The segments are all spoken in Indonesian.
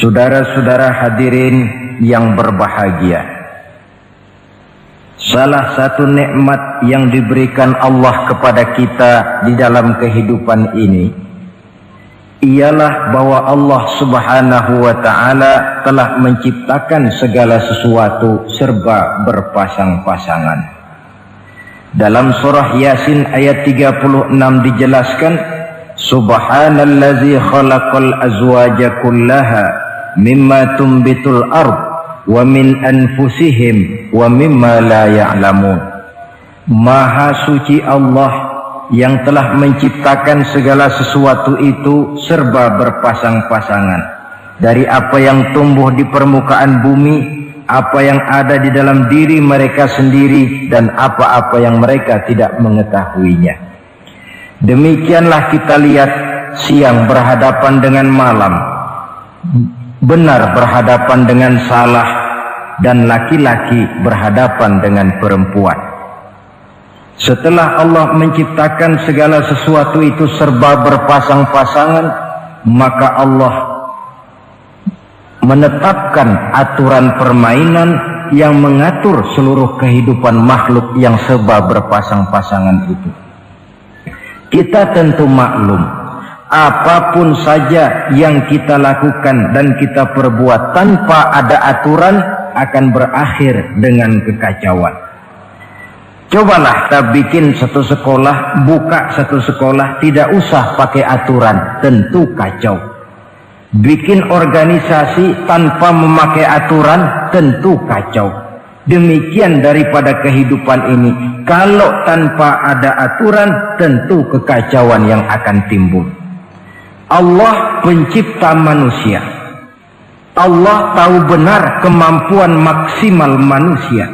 Saudara-saudara hadirin yang berbahagia, salah satu nikmat yang diberikan Allah kepada kita di dalam kehidupan ini ialah bahwa Allah Subhanahu wa ta'ala telah menciptakan segala sesuatu serba berpasang-pasangan. Dalam surah Yasin ayat 36 dijelaskan, Subhanallazi khalaqal azwaja kullaha mimma tumbitul ard wa min anfusihim wa mimma la ya'lamun. Maha suci Allah yang telah menciptakan segala sesuatu itu serba berpasang-pasangan, dari apa yang tumbuh di permukaan bumi, apa yang ada di dalam diri mereka sendiri, dan apa-apa yang mereka tidak mengetahuinya. Demikianlah kita lihat siang berhadapan dengan malam, benar berhadapan dengan salah, dan laki-laki berhadapan dengan perempuan. Setelah Allah menciptakan segala sesuatu itu serba berpasang-pasangan, maka Allah menetapkan aturan permainan yang mengatur seluruh kehidupan makhluk yang serba berpasang-pasangan itu. Kita tentu maklum, apapun saja yang kita lakukan dan kita perbuat tanpa ada aturan akan berakhir dengan kekacauan. Cobalah kita bikin satu sekolah, buka satu sekolah, tidak usah pakai aturan, tentu kacau. Bikin organisasi tanpa memakai aturan, tentu kacau. Demikian daripada kehidupan ini, kalau tanpa ada aturan, tentu kekacauan yang akan timbul. Allah pencipta manusia. Allah tahu benar kemampuan maksimal manusia.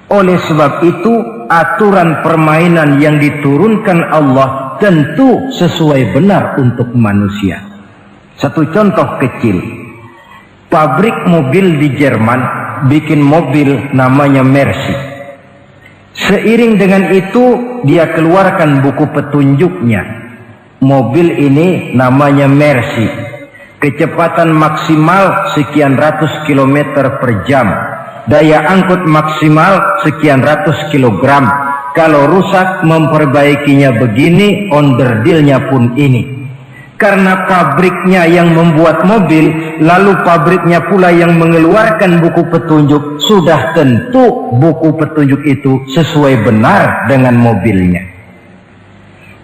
Oleh sebab itu, aturan permainan yang diturunkan Allah tentu sesuai benar untuk manusia. Satu contoh kecil, pabrik mobil di Jerman bikin mobil namanya Mercy. Seiring dengan itu dia keluarkan buku petunjuknya. Mobil ini namanya Mercy, kecepatan maksimal sekian ratus kilometer per jam, daya angkut maksimal sekian ratus kilogram. Kalau rusak memperbaikinya begini, onderdilnya pun ini. Karena pabriknya yang membuat mobil, lalu pabriknya pula yang mengeluarkan buku petunjuk, sudah tentu buku petunjuk itu sesuai benar dengan mobilnya.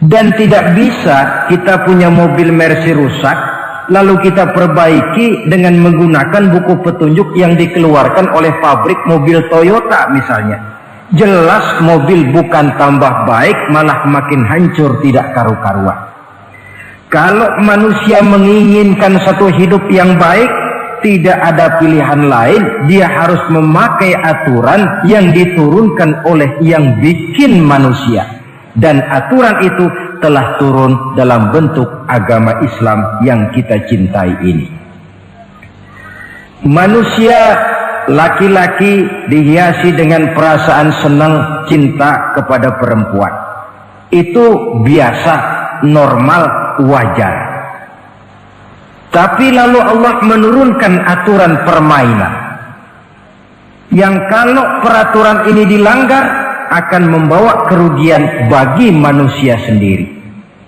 Dan tidak bisa kita punya mobil Mercy rusak, lalu kita perbaiki dengan menggunakan buku petunjuk yang dikeluarkan oleh pabrik mobil Toyota misalnya. Jelas mobil bukan tambah baik, malah makin hancur tidak karu-karuan. Kalau manusia menginginkan satu hidup yang baik, tidak ada pilihan lain, dia harus memakai aturan yang diturunkan oleh yang bikin manusia. Dan aturan itu telah turun dalam bentuk agama Islam yang kita cintai ini. Manusia laki-laki dihiasi dengan perasaan senang cinta kepada perempuan. Itu biasa, normal, wajar. Tapi lalu Allah menurunkan aturan permainan yang kalau peraturan ini dilanggar akan membawa kerugian bagi manusia sendiri.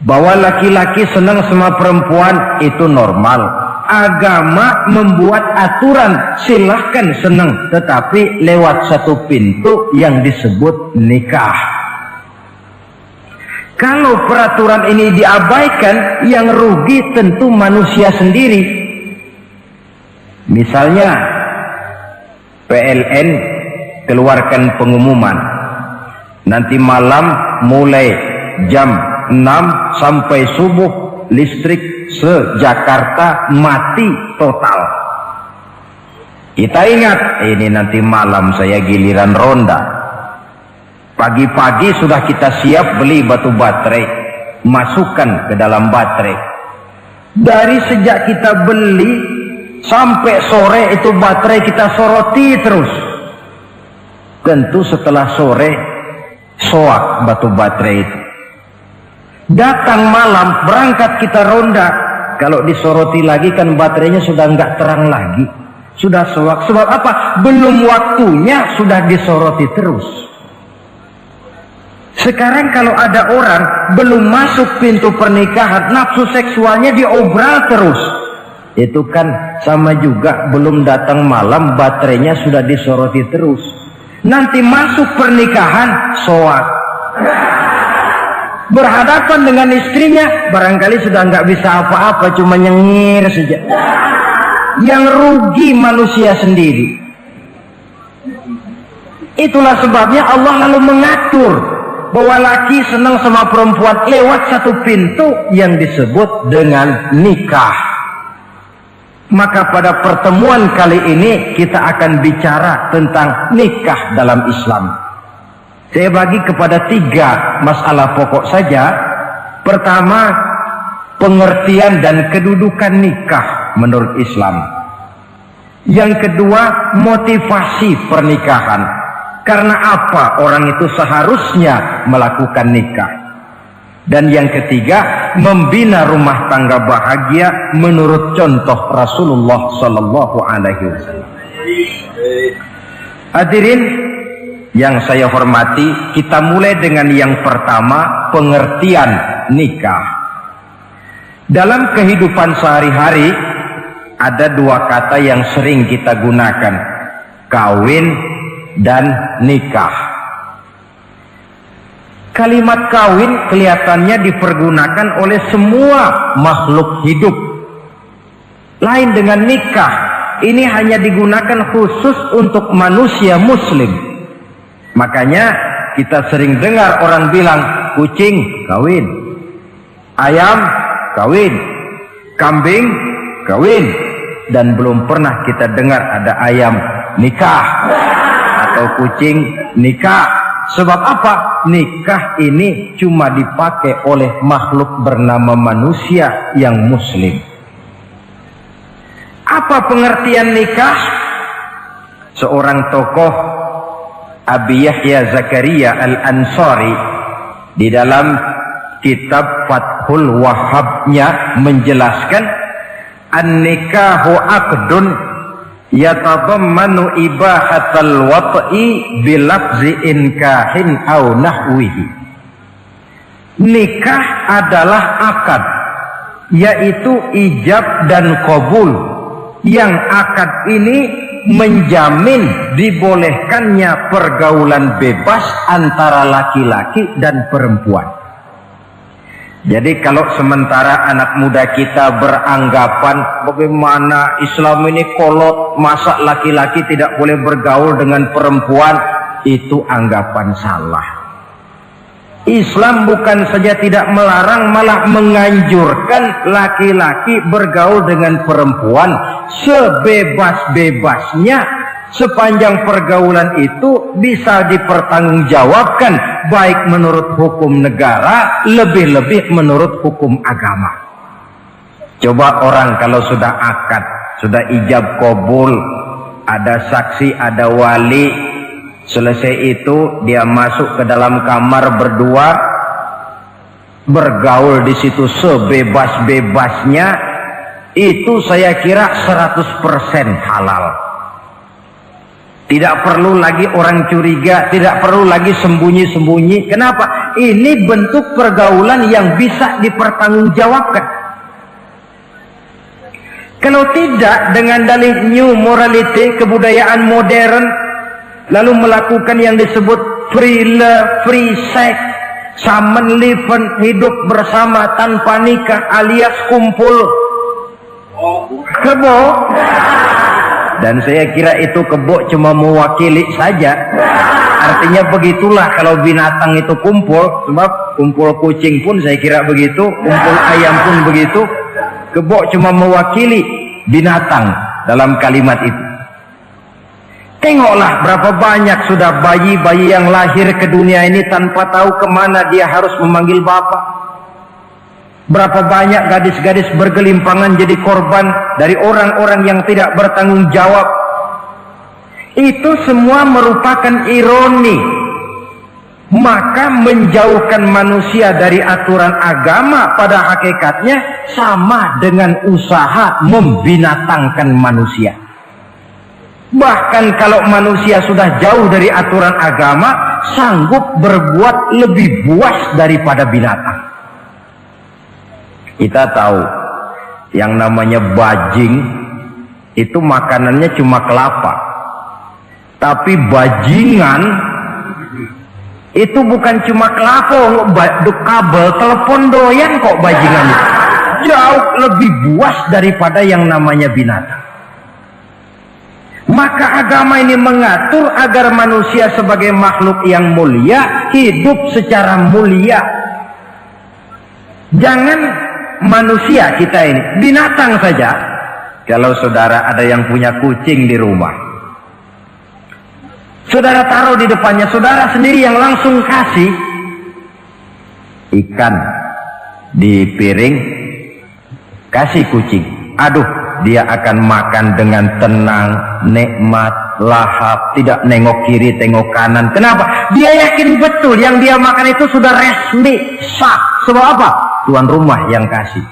Bahwa laki-laki senang sama perempuan itu normal. Agama membuat aturan silahkan senang, tetapi lewat satu pintu yang disebut nikah. Kalau peraturan ini diabaikan, yang rugi tentu manusia sendiri. Misalnya PLN keluarkan pengumuman, nanti malam mulai jam 6 sampai subuh listrik se-Jakarta mati total. Kita ingat, ini nanti malam saya giliran ronda. Pagi-pagi sudah kita siap beli batu baterai, masukkan ke dalam baterai. Dari sejak kita beli sampai sore itu baterai kita soroti terus. Tentu setelah sore soak batu baterai itu. Datang malam berangkat kita ronda, Kalau disoroti lagi kan baterainya sudah nggak terang lagi, sudah sewak. Sebab apa? Belum waktunya sudah disoroti terus. Sekarang kalau ada orang belum masuk pintu pernikahan, nafsu seksualnya diobral terus. Itu kan sama juga belum datang malam, baterainya sudah disoroti terus. Nanti masuk pernikahan, soak. Berhadapan dengan istrinya, barangkali sudah nggak bisa apa-apa, cuma nyengir saja. Yang rugi manusia sendiri. Itulah sebabnya Allah lalu mengatur bahwa laki senang sama perempuan lewat satu pintu yang disebut dengan nikah. Maka pada pertemuan kali ini kita akan bicara tentang nikah dalam Islam. Saya bagi kepada 3 masalah pokok saja. Pertama, pengertian dan kedudukan nikah menurut Islam. Yang kedua, motivasi pernikahan. Karena apa orang itu seharusnya melakukan nikah. Dan yang ketiga, membina rumah tangga bahagia menurut contoh Rasulullah Sallallahu Alaihi Wasallam. Hadirin yang saya hormati, kita mulai dengan yang pertama, pengertian nikah. Dalam kehidupan sehari-hari ada 2 kata yang sering kita gunakan, kawin dan nikah. Kalimat kawin kelihatannya dipergunakan oleh semua makhluk hidup. Lain dengan nikah, ini hanya digunakan khusus untuk manusia muslim. Makanya kita sering dengar orang bilang kucing kawin, ayam kawin, kambing kawin, dan belum pernah kita dengar ada ayam nikah atau kucing nikah. Sebab apa? Nikah ini cuma dipakai oleh makhluk bernama manusia yang muslim. Apa pengertian nikah? Seorang tokoh, Abi Yahya Zakaria Al-Ansari, di dalam kitab Fathul Wahhabnya menjelaskan, an-nikahu aqdun yatadammanu ibahatal wat'i bilafzi inkahin au nahwihi. Nikah adalah akad, yaitu ijab dan qabul, yang akad ini menjamin dibolehkannya pergaulan bebas antara laki-laki dan perempuan. Jadi kalau sementara anak muda kita beranggapan bagaimana Islam ini kolot, masa laki-laki tidak boleh bergaul dengan perempuan, itu anggapan salah. Islam bukan saja tidak melarang, malah menganjurkan laki-laki bergaul dengan perempuan sebebas-bebasnya, sepanjang pergaulan itu bisa dipertanggungjawabkan baik menurut hukum negara, lebih-lebih menurut hukum agama. Coba orang kalau sudah akad, sudah ijab qabul, ada saksi, ada wali, selesai itu dia masuk ke dalam kamar berdua, bergaul di situ sebebas-bebasnya, itu saya kira 100% halal. Tidak perlu lagi orang curiga, tidak perlu lagi sembunyi-sembunyi. Kenapa? Ini bentuk pergaulan yang bisa dipertanggungjawabkan. Kalau tidak, dengan dalih new morality, kebudayaan modern, lalu melakukan yang disebut free love, free sex, samen liven, hidup bersama tanpa nikah alias kumpul kebo. Dan saya kira itu kebo cuma mewakili saja. Artinya begitulah kalau binatang itu kumpul. Sebab kumpul kucing pun saya kira begitu, kumpul ayam pun begitu. Kebo cuma mewakili binatang dalam kalimat itu. Tengoklah berapa banyak sudah bayi-bayi yang lahir ke dunia ini tanpa tahu kemana dia harus memanggil bapak. Berapa banyak gadis-gadis bergelimpangan jadi korban dari orang-orang yang tidak bertanggung jawab. Itu semua merupakan ironi, Maka menjauhkan manusia dari aturan agama pada hakikatnya sama dengan usaha membinatangkan manusia. Bahkan kalau manusia sudah jauh dari aturan agama, sanggup berbuat lebih buas daripada binatang. Kita tahu yang namanya bajing itu makanannya cuma kelapa, tapi bajingan itu bukan cuma kelapa, kabel telepon doyan kok bajingan itu. Jauh lebih buas daripada yang namanya binatang. Maka agama ini mengatur agar manusia sebagai makhluk yang mulia hidup secara mulia. Jangan manusia kita ini, binatang saja. Kalau saudara ada yang punya kucing di rumah, saudara taruh di depannya, saudara sendiri yang langsung kasih ikan di piring, kasih kucing. Aduh, dia akan makan dengan tenang, nikmat, lahap, tidak nengok kiri, tengok kanan. Kenapa? Dia yakin betul yang dia makan itu sudah resmi, sah. Sebab apa? Tuan rumah yang kasih.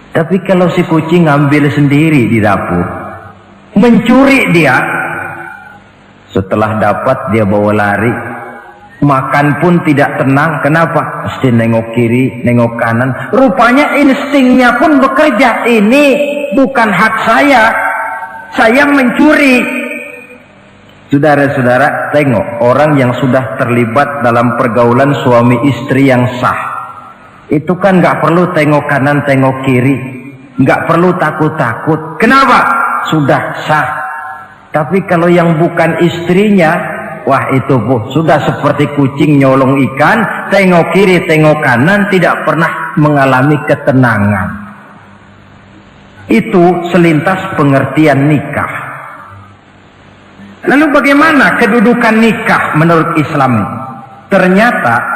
Tapi kalau si kucing ngambil sendiri di dapur, mencuri dia, setelah dapat dia bawa lari, makan pun tidak tenang. Kenapa? Mesti nengok kiri, nengok kanan. Rupanya instingnya pun bekerja. Ini bukan hak saya mencuri. Saudara-saudara, tengok orang yang sudah terlibat dalam pergaulan suami istri yang sah. Itu kan nggak perlu tengok kanan, tengok kiri, nggak perlu takut-takut. Kenapa? Sudah sah. Tapi kalau yang bukan istrinya, wah itu sudah seperti kucing nyolong ikan, tengok kiri, tengok kanan, tidak pernah mengalami ketenangan. Itu selintas pengertian nikah. Lalu bagaimana kedudukan nikah menurut Islam? Ternyata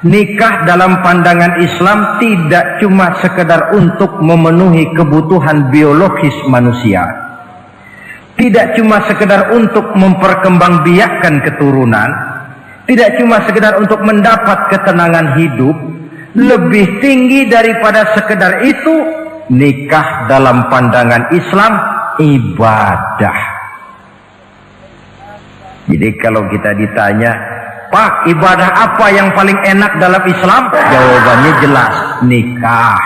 nikah dalam pandangan Islam tidak cuma sekedar untuk memenuhi kebutuhan biologis manusia, tidak cuma sekedar untuk memperkembangbiakkan keturunan, tidak cuma sekedar untuk mendapat ketenangan hidup. Lebih tinggi daripada sekedar itu, nikah dalam pandangan Islam ibadah. Jadi kalau kita ditanya, Pak, ibadah apa yang paling enak dalam Islam? Jawabannya jelas, nikah.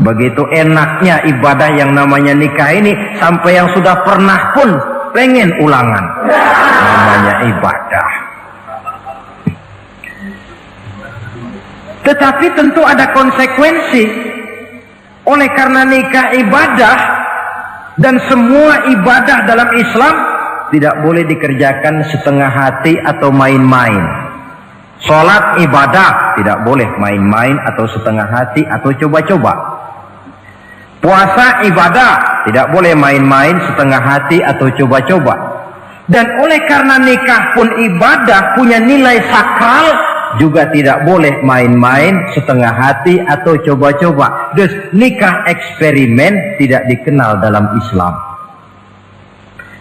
Begitu enaknya ibadah yang namanya nikah ini, sampai yang sudah pernah pun pengen ulangan. Namanya ibadah. Tetapi tentu ada konsekuensi. Oleh karena nikah ibadah, dan semua ibadah dalam Islam tidak boleh dikerjakan setengah hati atau main-main. Sholat ibadah, tidak boleh main-main atau setengah hati atau coba-coba. Puasa ibadah, tidak boleh main-main, setengah hati atau coba-coba. Dan oleh karena nikah pun ibadah, punya nilai sakral, juga tidak boleh main-main, setengah hati atau coba-coba. Dus nikah eksperimen tidak dikenal dalam Islam.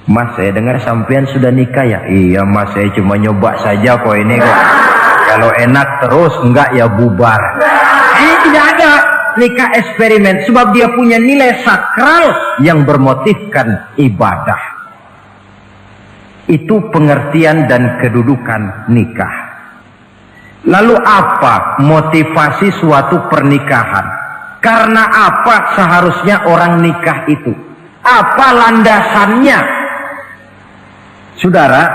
Mas, saya dengar sampean sudah nikah ya? Iya mas, saya cuma nyoba saja kok ini kok. Kalau enak terus, enggak ya bubar. Ini tidak ada nikah eksperimen, sebab dia punya nilai sakral yang bermotifkan ibadah. Itu pengertian dan kedudukan nikah. Lalu apa motivasi suatu pernikahan? Karena apa seharusnya orang nikah itu? Apa landasannya? Saudara,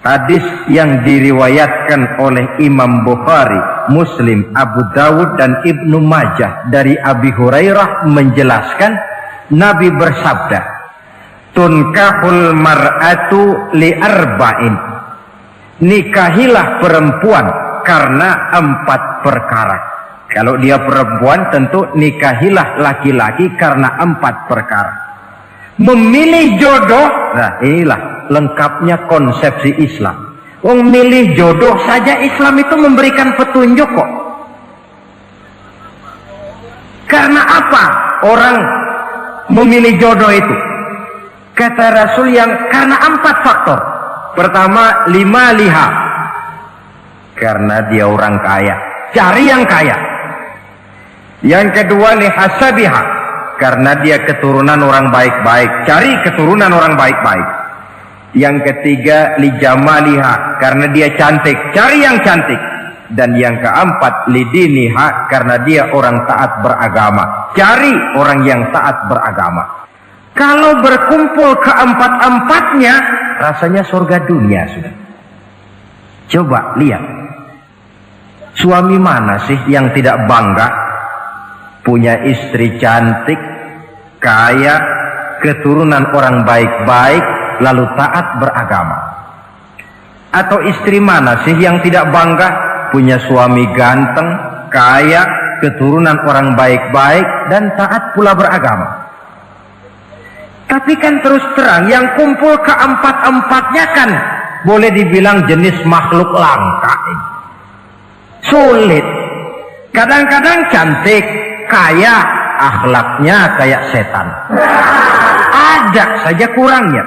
hadis yang diriwayatkan oleh Imam Bukhari, Muslim, Abu Dawud dan Ibnu Majah dari Abi Hurairah menjelaskan, Nabi bersabda, tunkahul mar'atu li arba'in. Nikahilah perempuan karena 4 perkara. Kalau dia perempuan tentu nikahilah laki-laki karena 4 perkara. Memilih jodoh, nah inilah lengkapnya konsepsi Islam. Memilih jodoh saja Islam itu memberikan petunjuk kok. Karena apa orang memilih jodoh itu? Kata Rasul yang karena 4 faktor. Pertama, lima liha, karena dia orang kaya, cari yang kaya. Yang kedua, lihasabiha, karena dia keturunan orang baik-baik, cari keturunan orang baik-baik. Yang ketiga, lijamaliha, karena dia cantik, cari yang cantik. Dan yang keempat, lidiniha, karena dia orang taat beragama, cari orang yang taat beragama. Kalau berkumpul keempat-empatnya, rasanya surga dunia sudah. Coba lihat, suami mana sih yang tidak bangga punya istri cantik, kaya, keturunan orang baik-baik, lalu taat beragama? Atau istri mana sih yang tidak bangga punya suami ganteng, kaya, keturunan orang baik-baik, dan taat pula beragama? Tapi kan terus terang, yang kumpul keempat-empatnya kan boleh dibilang jenis makhluk langka ini. Sulit. Kadang-kadang cantik, kaya, akhlaknya kayak setan. Ada saja kurangnya.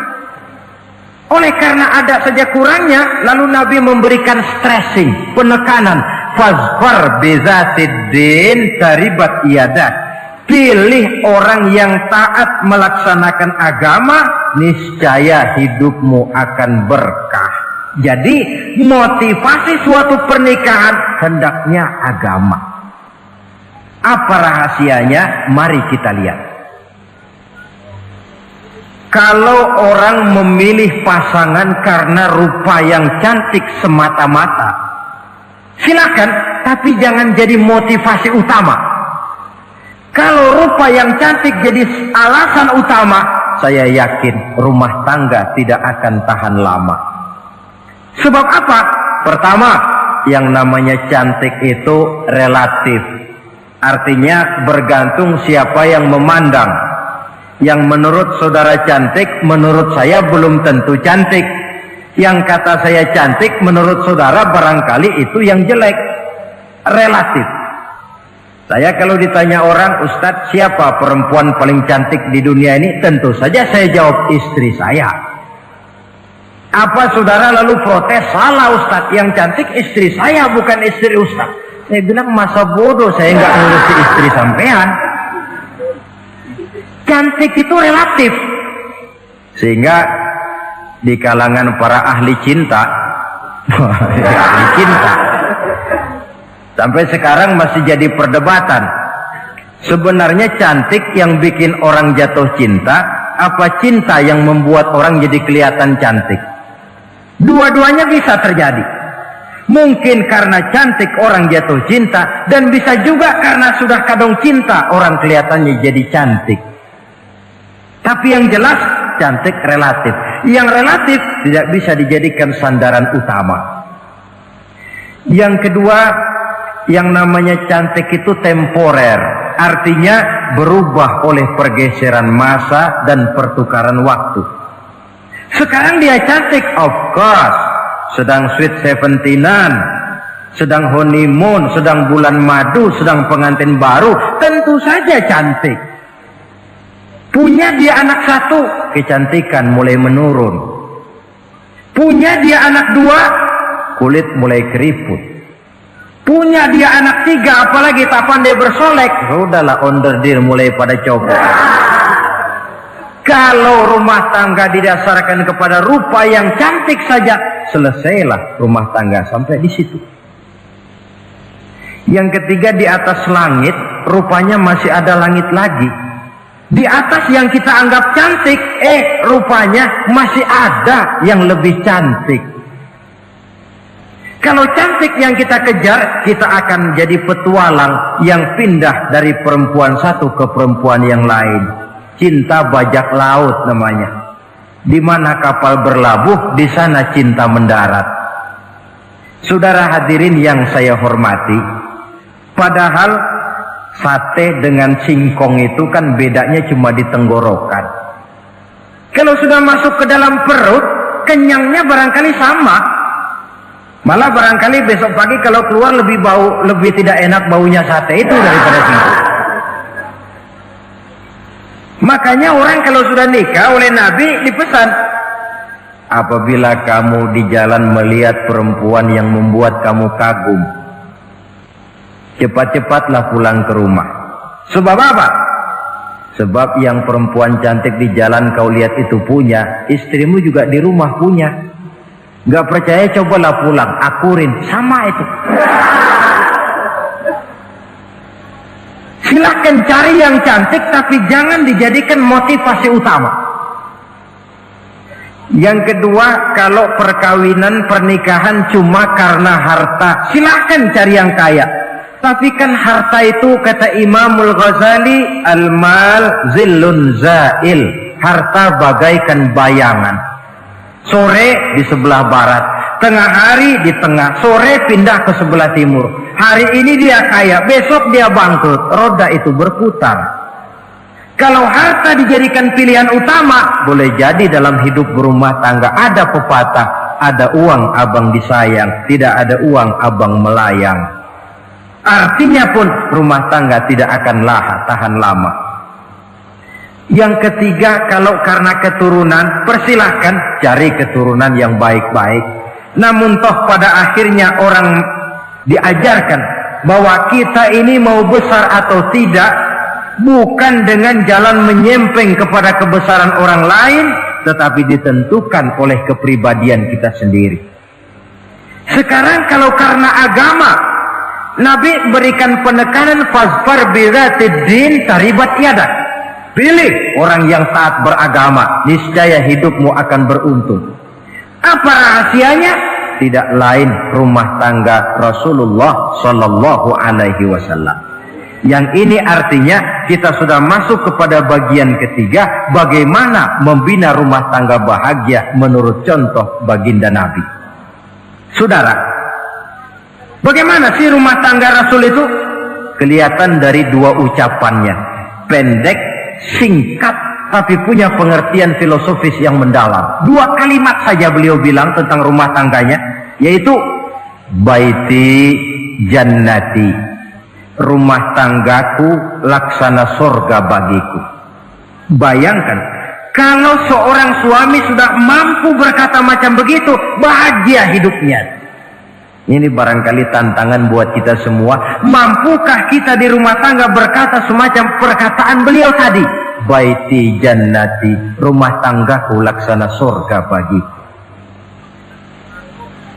Oleh karena ada saja kurangnya, lalu Nabi memberikan stressing, penekanan. Fazfar bizatiddin taribat iyadah. Pilih orang yang taat melaksanakan agama, niscaya hidupmu akan berkah. Jadi motivasi suatu pernikahan hendaknya agama. Apa rahasianya? Mari kita lihat. Kalau orang memilih pasangan karena rupa yang cantik semata-mata, silakan, tapi jangan jadi motivasi utama. Kalau rupa yang cantik jadi alasan utama, saya yakin rumah tangga tidak akan tahan lama. Sebab apa? Pertama, yang namanya cantik itu relatif. Artinya bergantung siapa yang memandang. Yang menurut saudara cantik, menurut saya belum tentu cantik. Yang kata saya cantik, menurut saudara barangkali itu yang jelek. Relatif. Saya kalau ditanya orang, Ustadz, siapa perempuan paling cantik di dunia ini? Tentu saja saya jawab istri saya. Apa saudara lalu protes? Salah Ustadz, yang cantik istri saya, bukan istri Ustadz. Saya bilang, masa bodoh saya nggak ngurusi istri sampean. Cantik itu relatif. Sehingga di kalangan para ahli cinta, ahli cinta, sampai sekarang masih jadi perdebatan. Sebenarnya cantik yang bikin orang jatuh cinta, apa cinta yang membuat orang jadi kelihatan cantik? Dua-duanya bisa terjadi. Mungkin karena cantik orang jatuh cinta, dan bisa juga karena sudah kadung cinta orang kelihatannya jadi cantik. Tapi yang jelas cantik relatif. Yang relatif tidak bisa dijadikan sandaran utama. Yang kedua, yang namanya cantik itu temporer, artinya berubah oleh pergeseran masa dan pertukaran waktu. Sekarang dia cantik, of course, sedang sweet 17-an, sedang honeymoon, sedang bulan madu, sedang pengantin baru, tentu saja cantik. Punya dia anak satu, kecantikan mulai menurun. Punya dia anak dua, kulit mulai keriput. Punya dia anak tiga, apalagi tak pandai bersolek, sudahlah onderdir mulai pada copot. Kalau rumah tangga didasarkan kepada rupa yang cantik saja, selesailah rumah tangga sampai di situ. Yang ketiga, di atas langit, rupanya masih ada langit lagi. Di atas yang kita anggap cantik, rupanya masih ada yang lebih cantik. Kalau cantik yang kita kejar, kita akan jadi petualang yang pindah dari perempuan satu ke perempuan yang lain. Cinta bajak laut namanya. Di mana kapal berlabuh, di sana cinta mendarat. Saudara hadirin yang saya hormati, padahal sate dengan singkong itu kan bedanya cuma di tenggorokan. Kalau sudah masuk ke dalam perut, kenyangnya barangkali sama. Malah barangkali besok pagi kalau keluar lebih tidak enak baunya sate itu daripada singkong. Makanya orang kalau sudah nikah oleh Nabi dipesan, apabila kamu di jalan melihat perempuan yang membuat kamu kagum, cepat-cepatlah pulang ke rumah. Sebab apa? Sebab yang perempuan cantik di jalan kau lihat itu punya, istrimu juga di rumah punya. Gak percaya cobalah pulang, akurin, sama itu. Silahkan cari yang cantik, tapi jangan dijadikan motivasi utama. Yang kedua, kalau perkawinan, pernikahan cuma karena harta, silahkan cari yang kaya. Tapi kan harta itu, kata Imamul Ghazali, al-mal zillun zail. Harta bagaikan bayangan. Sore di sebelah barat, tengah hari di tengah, sore pindah ke sebelah timur. Hari ini dia kaya, besok dia bangkrut. Roda itu berputar. Kalau harta dijadikan pilihan utama, boleh jadi dalam hidup berumah tangga ada pepatah, ada uang abang disayang, tidak ada uang abang melayang. Artinya pun rumah tangga tidak akan tahan lama. Yang ketiga, kalau karena keturunan, persilahkan cari keturunan yang baik-baik. Namun toh pada akhirnya orang diajarkan bahwa kita ini mau besar atau tidak bukan dengan jalan menyempeng kepada kebesaran orang lain, tetapi ditentukan oleh kepribadian kita sendiri. Sekarang kalau karena agama, Nabi berikan penekanan fazfar bidzatid din taribat yadak. Pilih orang yang taat beragama, niscaya hidupmu akan beruntung. Apa rahasianya? Tidak lain rumah tangga Rasulullah Sallallahu Alaihi Wasallam. Yang ini artinya kita sudah masuk kepada bagian ketiga, bagaimana membina rumah tangga bahagia menurut contoh baginda Nabi. Saudara, bagaimana sih rumah tangga Rasul itu? Kelihatan dari dua ucapannya, pendek, singkat, tapi punya pengertian filosofis yang mendalam. Dua kalimat saja beliau bilang tentang rumah tangganya, yaitu baiti jannati, rumah tanggaku laksana surga bagiku. Bayangkan, kalau seorang suami sudah mampu berkata macam begitu, bahagia hidupnya. Ini barangkali tantangan buat kita semua. Mampukah kita di rumah tangga berkata semacam perkataan beliau tadi? Baiti jannati, rumah tanggaku laksana surga bagiku.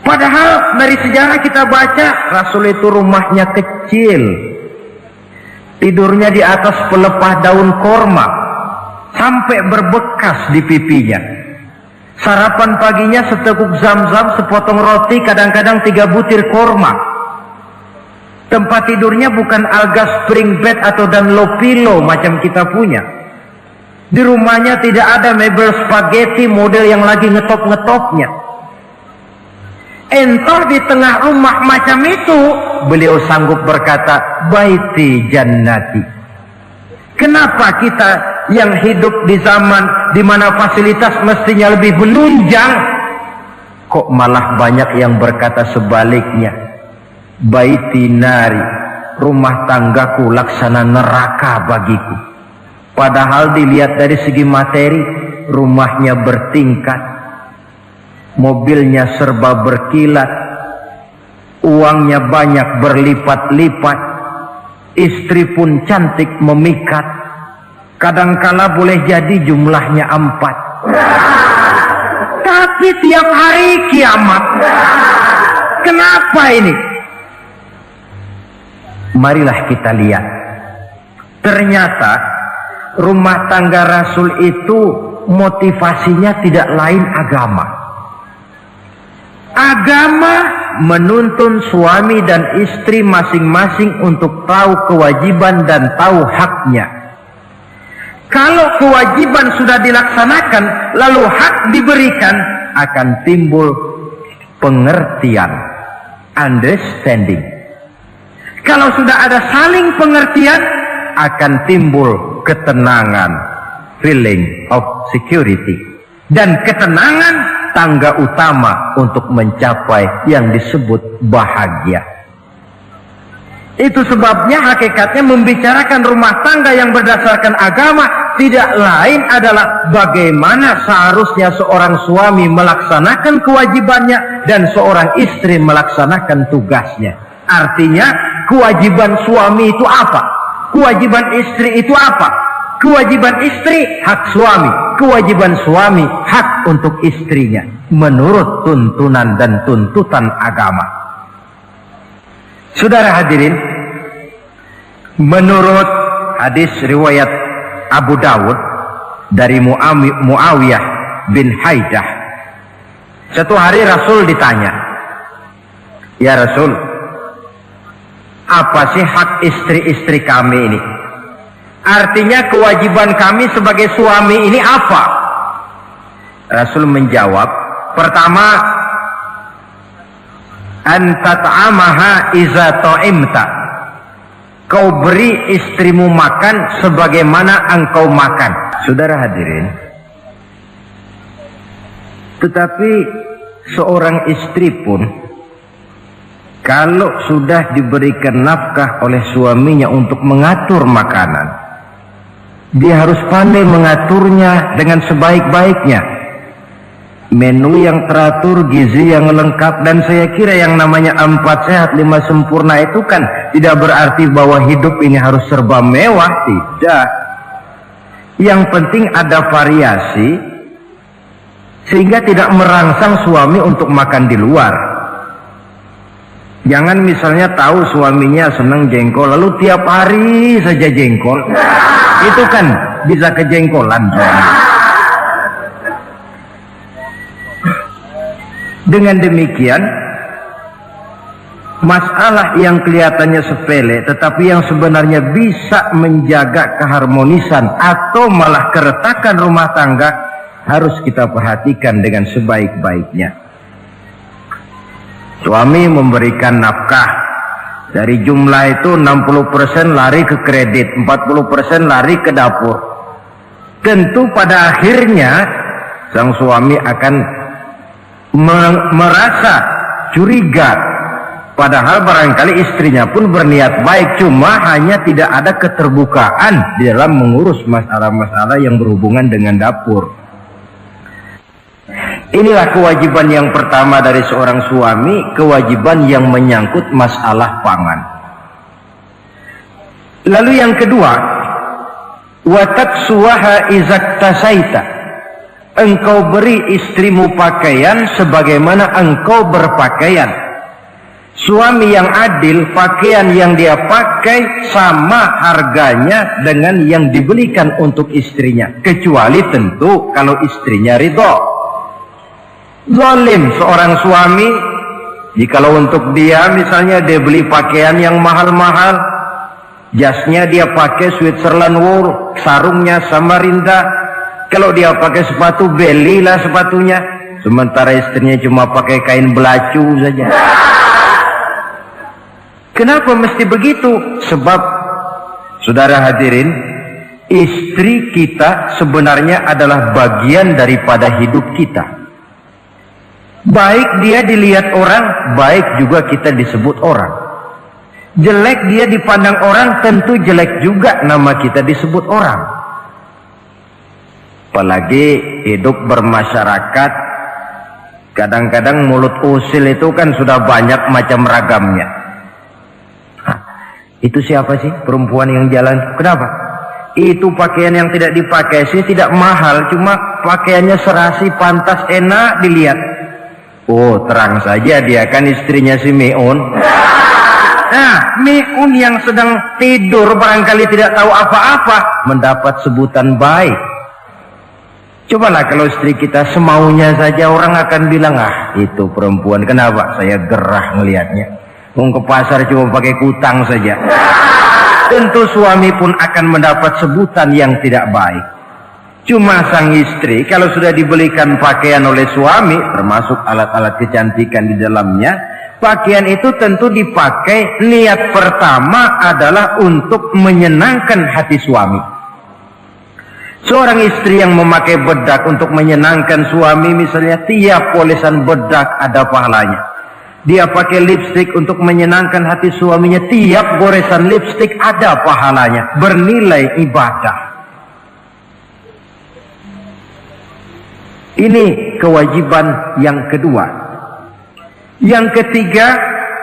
Padahal dari sejarah kita baca, Rasul itu rumahnya kecil. Tidurnya di atas pelepah daun korma, sampai berbekas di pipinya. Sarapan paginya seteguk zam-zam, sepotong roti, kadang-kadang 3 butir korma. Tempat tidurnya bukan alga spring bed atau Dunlop pillow macam kita punya. Di rumahnya tidak ada mebel spaghetti model yang lagi ngetop-ngetopnya. Entar di tengah rumah macam itu, beliau sanggup berkata, baiti jannati. Kenapa kita yang hidup di zaman di mana fasilitas mestinya lebih menunjang, kok malah banyak yang berkata sebaliknya? Baiti nari, rumah tanggaku laksana neraka bagiku. Padahal dilihat dari segi materi, rumahnya bertingkat, mobilnya serba berkilat, uangnya banyak berlipat-lipat, istri pun cantik memikat, kadangkala boleh jadi jumlahnya 4. Tapi tiap hari kiamat. Kenapa ini? Marilah kita lihat. Ternyata rumah tangga Rasul itu motivasinya tidak lain agama. Agama menuntun suami dan istri masing-masing untuk tahu kewajiban dan tahu haknya. Kalau kewajiban sudah dilaksanakan, lalu hak diberikan, akan timbul pengertian, understanding. Kalau sudah ada saling pengertian, akan timbul ketenangan, feeling of security. Dan ketenangan tangga utama untuk mencapai yang disebut bahagia. Itu sebabnya hakikatnya membicarakan rumah tangga yang berdasarkan agama tidak lain adalah bagaimana seharusnya seorang suami melaksanakan kewajibannya dan seorang istri melaksanakan tugasnya. Artinya kewajiban suami itu apa? Kewajiban istri itu apa? Kewajiban istri hak suami, kewajiban suami hak untuk istrinya menurut tuntunan dan tuntutan agama. Saudara hadirin, menurut hadis riwayat Abu Dawud dari Muawiyah bin Haidah, satu hari Rasul ditanya, "Ya Rasul, apa sih hak istri-istri kami ini? Artinya kewajiban kami sebagai suami ini apa?" Rasul menjawab, pertama, "Anta ta'amaha iza ta'imta." Kau beri istrimu makan sebagaimana engkau makan. Saudara hadirin, tetapi seorang istri pun kalau sudah diberikan nafkah oleh suaminya untuk mengatur makanan, dia harus pandai mengaturnya dengan sebaik-baiknya. Menu yang teratur, gizi yang lengkap, dan saya kira yang namanya 4 sehat 5 sempurna itu kan tidak berarti bahwa hidup ini harus serba mewah, tidak. Yang penting ada variasi sehingga tidak merangsang suami untuk makan di luar. Jangan misalnya tahu suaminya senang jengkol lalu tiap hari saja jengkol, itu kan bisa kejengkolan suami. Dengan demikian, masalah yang kelihatannya sepele tetapi yang sebenarnya bisa menjaga keharmonisan atau malah keretakan rumah tangga harus kita perhatikan dengan sebaik-baiknya. Suami memberikan nafkah, dari jumlah itu 60% lari ke kredit, 40% lari ke dapur. Tentu pada akhirnya sang suami akan merasa curiga, padahal barangkali istrinya pun berniat baik, cuma hanya tidak ada keterbukaan di dalam mengurus masalah-masalah yang berhubungan dengan dapur. Inilah kewajiban yang pertama dari seorang suami, kewajiban yang menyangkut masalah pangan. Lalu yang kedua, wataksuwaha izaktasaita. Engkau beri istrimu pakaian sebagaimana engkau berpakaian. Suami yang adil, pakaian yang dia pakai sama harganya dengan yang dibelikan untuk istrinya, kecuali tentu kalau istrinya ridho. Zalim seorang suami jikalau untuk dia misalnya dia beli pakaian yang mahal-mahal, jasnya dia pakai Switzerland wool, sarungnya Samarinda. Kalau dia pakai sepatu, belilah sepatunya. Sementara istrinya cuma pakai kain belacu saja. Kenapa mesti begitu? Sebab, saudara hadirin, istri kita sebenarnya adalah bagian daripada hidup kita. Baik dia dilihat orang, baik juga kita disebut orang. Jelek dia dipandang orang, tentu jelek juga nama kita disebut orang. Apalagi hidup bermasyarakat, kadang-kadang mulut usil itu kan sudah banyak macam ragamnya. Hah, itu siapa sih perempuan yang jalan? Kenapa? Itu pakaian yang tidak dipakai sih tidak mahal, cuma pakaiannya serasi, pantas, enak dilihat. Oh, terang saja dia kan istrinya si Meun. Nah, Meun yang sedang tidur barangkali tidak tahu apa-apa mendapat sebutan baik. Cobalah kalau istri kita semaunya saja, orang akan bilang, ah itu perempuan, kenapa saya gerah ngelihatnya, mau ke pasar cuma pakai kutang saja. Tentu suami pun akan mendapat sebutan yang tidak baik. Cuma sang istri kalau sudah dibelikan pakaian oleh suami, termasuk alat-alat kecantikan di dalamnya, pakaian itu tentu dipakai niat pertama adalah untuk menyenangkan hati suami. Seorang istri yang memakai bedak untuk menyenangkan suami, misalnya tiap polesan bedak ada pahalanya. Dia pakai lipstik untuk menyenangkan hati suaminya, tiap goresan lipstik ada pahalanya, bernilai ibadah. Ini kewajiban yang kedua. Yang ketiga,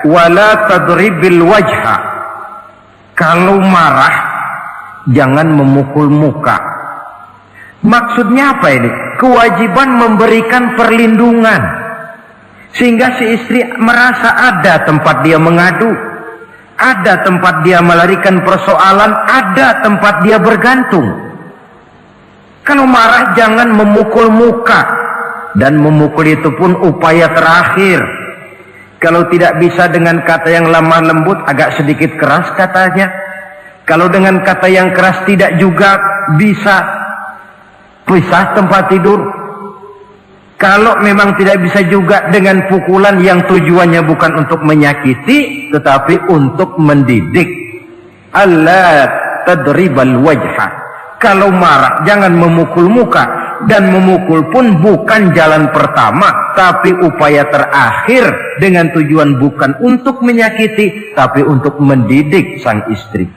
wala tadribil wajha. Kalau marah jangan memukul muka. Maksudnya apa ini? Kewajiban memberikan perlindungan, sehingga si istri merasa ada tempat dia mengadu, ada tempat dia melarikan persoalan, ada tempat dia bergantung. Kalau marah jangan memukul muka, dan memukul itu pun upaya terakhir. Kalau tidak bisa dengan kata yang lemah lembut, agak sedikit keras katanya. Kalau dengan kata yang keras tidak juga bisa pisah tempat tidur. Kalau memang tidak bisa juga dengan pukulan yang tujuannya bukan untuk menyakiti, tetapi untuk mendidik. Allah tadribal wajha. Kalau marah jangan memukul muka, dan memukul pun bukan jalan pertama, tapi upaya terakhir, dengan tujuan bukan untuk menyakiti, tapi untuk mendidik sang istri.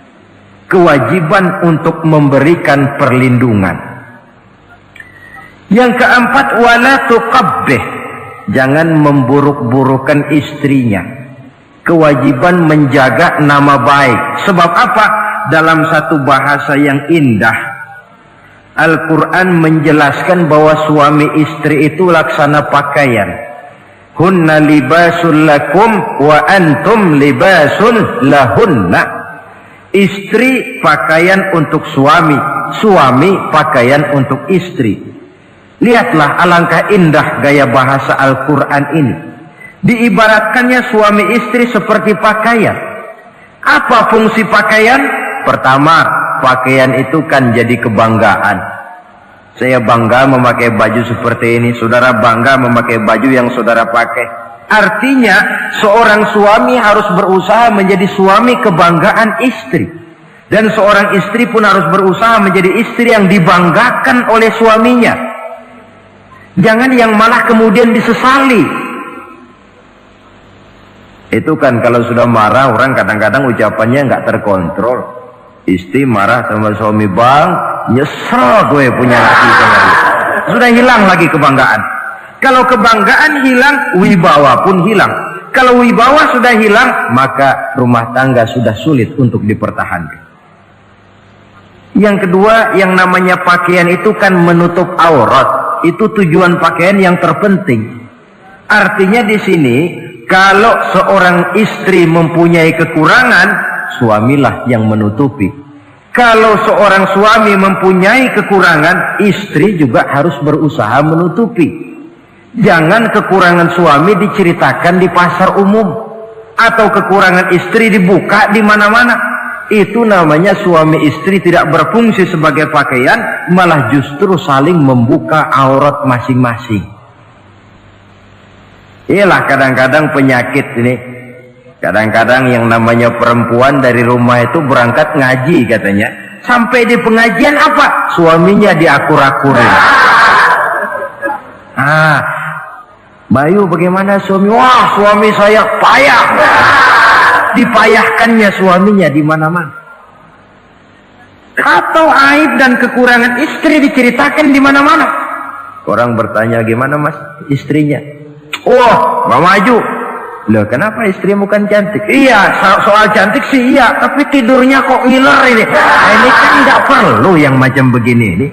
Kewajiban untuk memberikan perlindungan. Yang keempat, wala tuqabbih. Jangan memburuk-burukan istrinya. Kewajiban menjaga nama baik. Sebab apa? Dalam satu bahasa yang indah, Al-Quran menjelaskan bahwa suami istri itu laksana pakaian. Hunna libasul lakum wa antum libasul lahunna. Istri pakaian untuk suami, suami pakaian untuk istri. Lihatlah alangkah indah gaya bahasa Al-Quran ini. Diibaratkannya suami istri seperti pakaian. Apa fungsi pakaian? Pertama, pakaian itu kan jadi kebanggaan. Saya bangga memakai baju seperti ini, saudara bangga memakai baju yang saudara pakai. Artinya seorang suami harus berusaha menjadi suami kebanggaan istri, dan seorang istri pun harus berusaha menjadi istri yang dibanggakan oleh suaminya. Jangan yang malah kemudian disesali. Itu kan kalau sudah marah orang kadang-kadang ucapannya nggak terkontrol. Istri marah sama suami, bang, nyesel gue punya laki sama dia. Sudah hilang lagi kebanggaan. Kalau kebanggaan hilang, wibawa pun hilang. Kalau wibawa sudah hilang, maka rumah tangga sudah sulit untuk dipertahankan. Yang kedua, yang namanya pakaian itu kan menutup aurat. Itu tujuan pakaian yang terpenting. Artinya di sini, kalau seorang istri mempunyai kekurangan, suamilah yang menutupi. Kalau seorang suami mempunyai kekurangan, istri juga harus berusaha menutupi. Jangan kekurangan suami diceritakan di pasar umum, atau kekurangan istri dibuka di mana-mana. Itu namanya suami istri tidak berfungsi sebagai pakaian, malah justru saling membuka aurat masing-masing. Inilah kadang-kadang penyakit ini. Kadang-kadang yang namanya perempuan dari rumah itu berangkat ngaji katanya. Sampai di pengajian apa? Suaminya diakur-akurin. Bayu bagaimana suami? Wah, suami saya payah. Dipayahkannya suaminya di mana-mana. Atau aib dan kekurangan istri diceritakan di mana-mana. Orang bertanya, gimana mas istrinya? Oh, nggak maju. Loh, kenapa istrimu kan cantik? Iya, soal cantik sih iya, tapi tidurnya kok ngiler ini. Ini kan nggak perlu yang macam begini ini.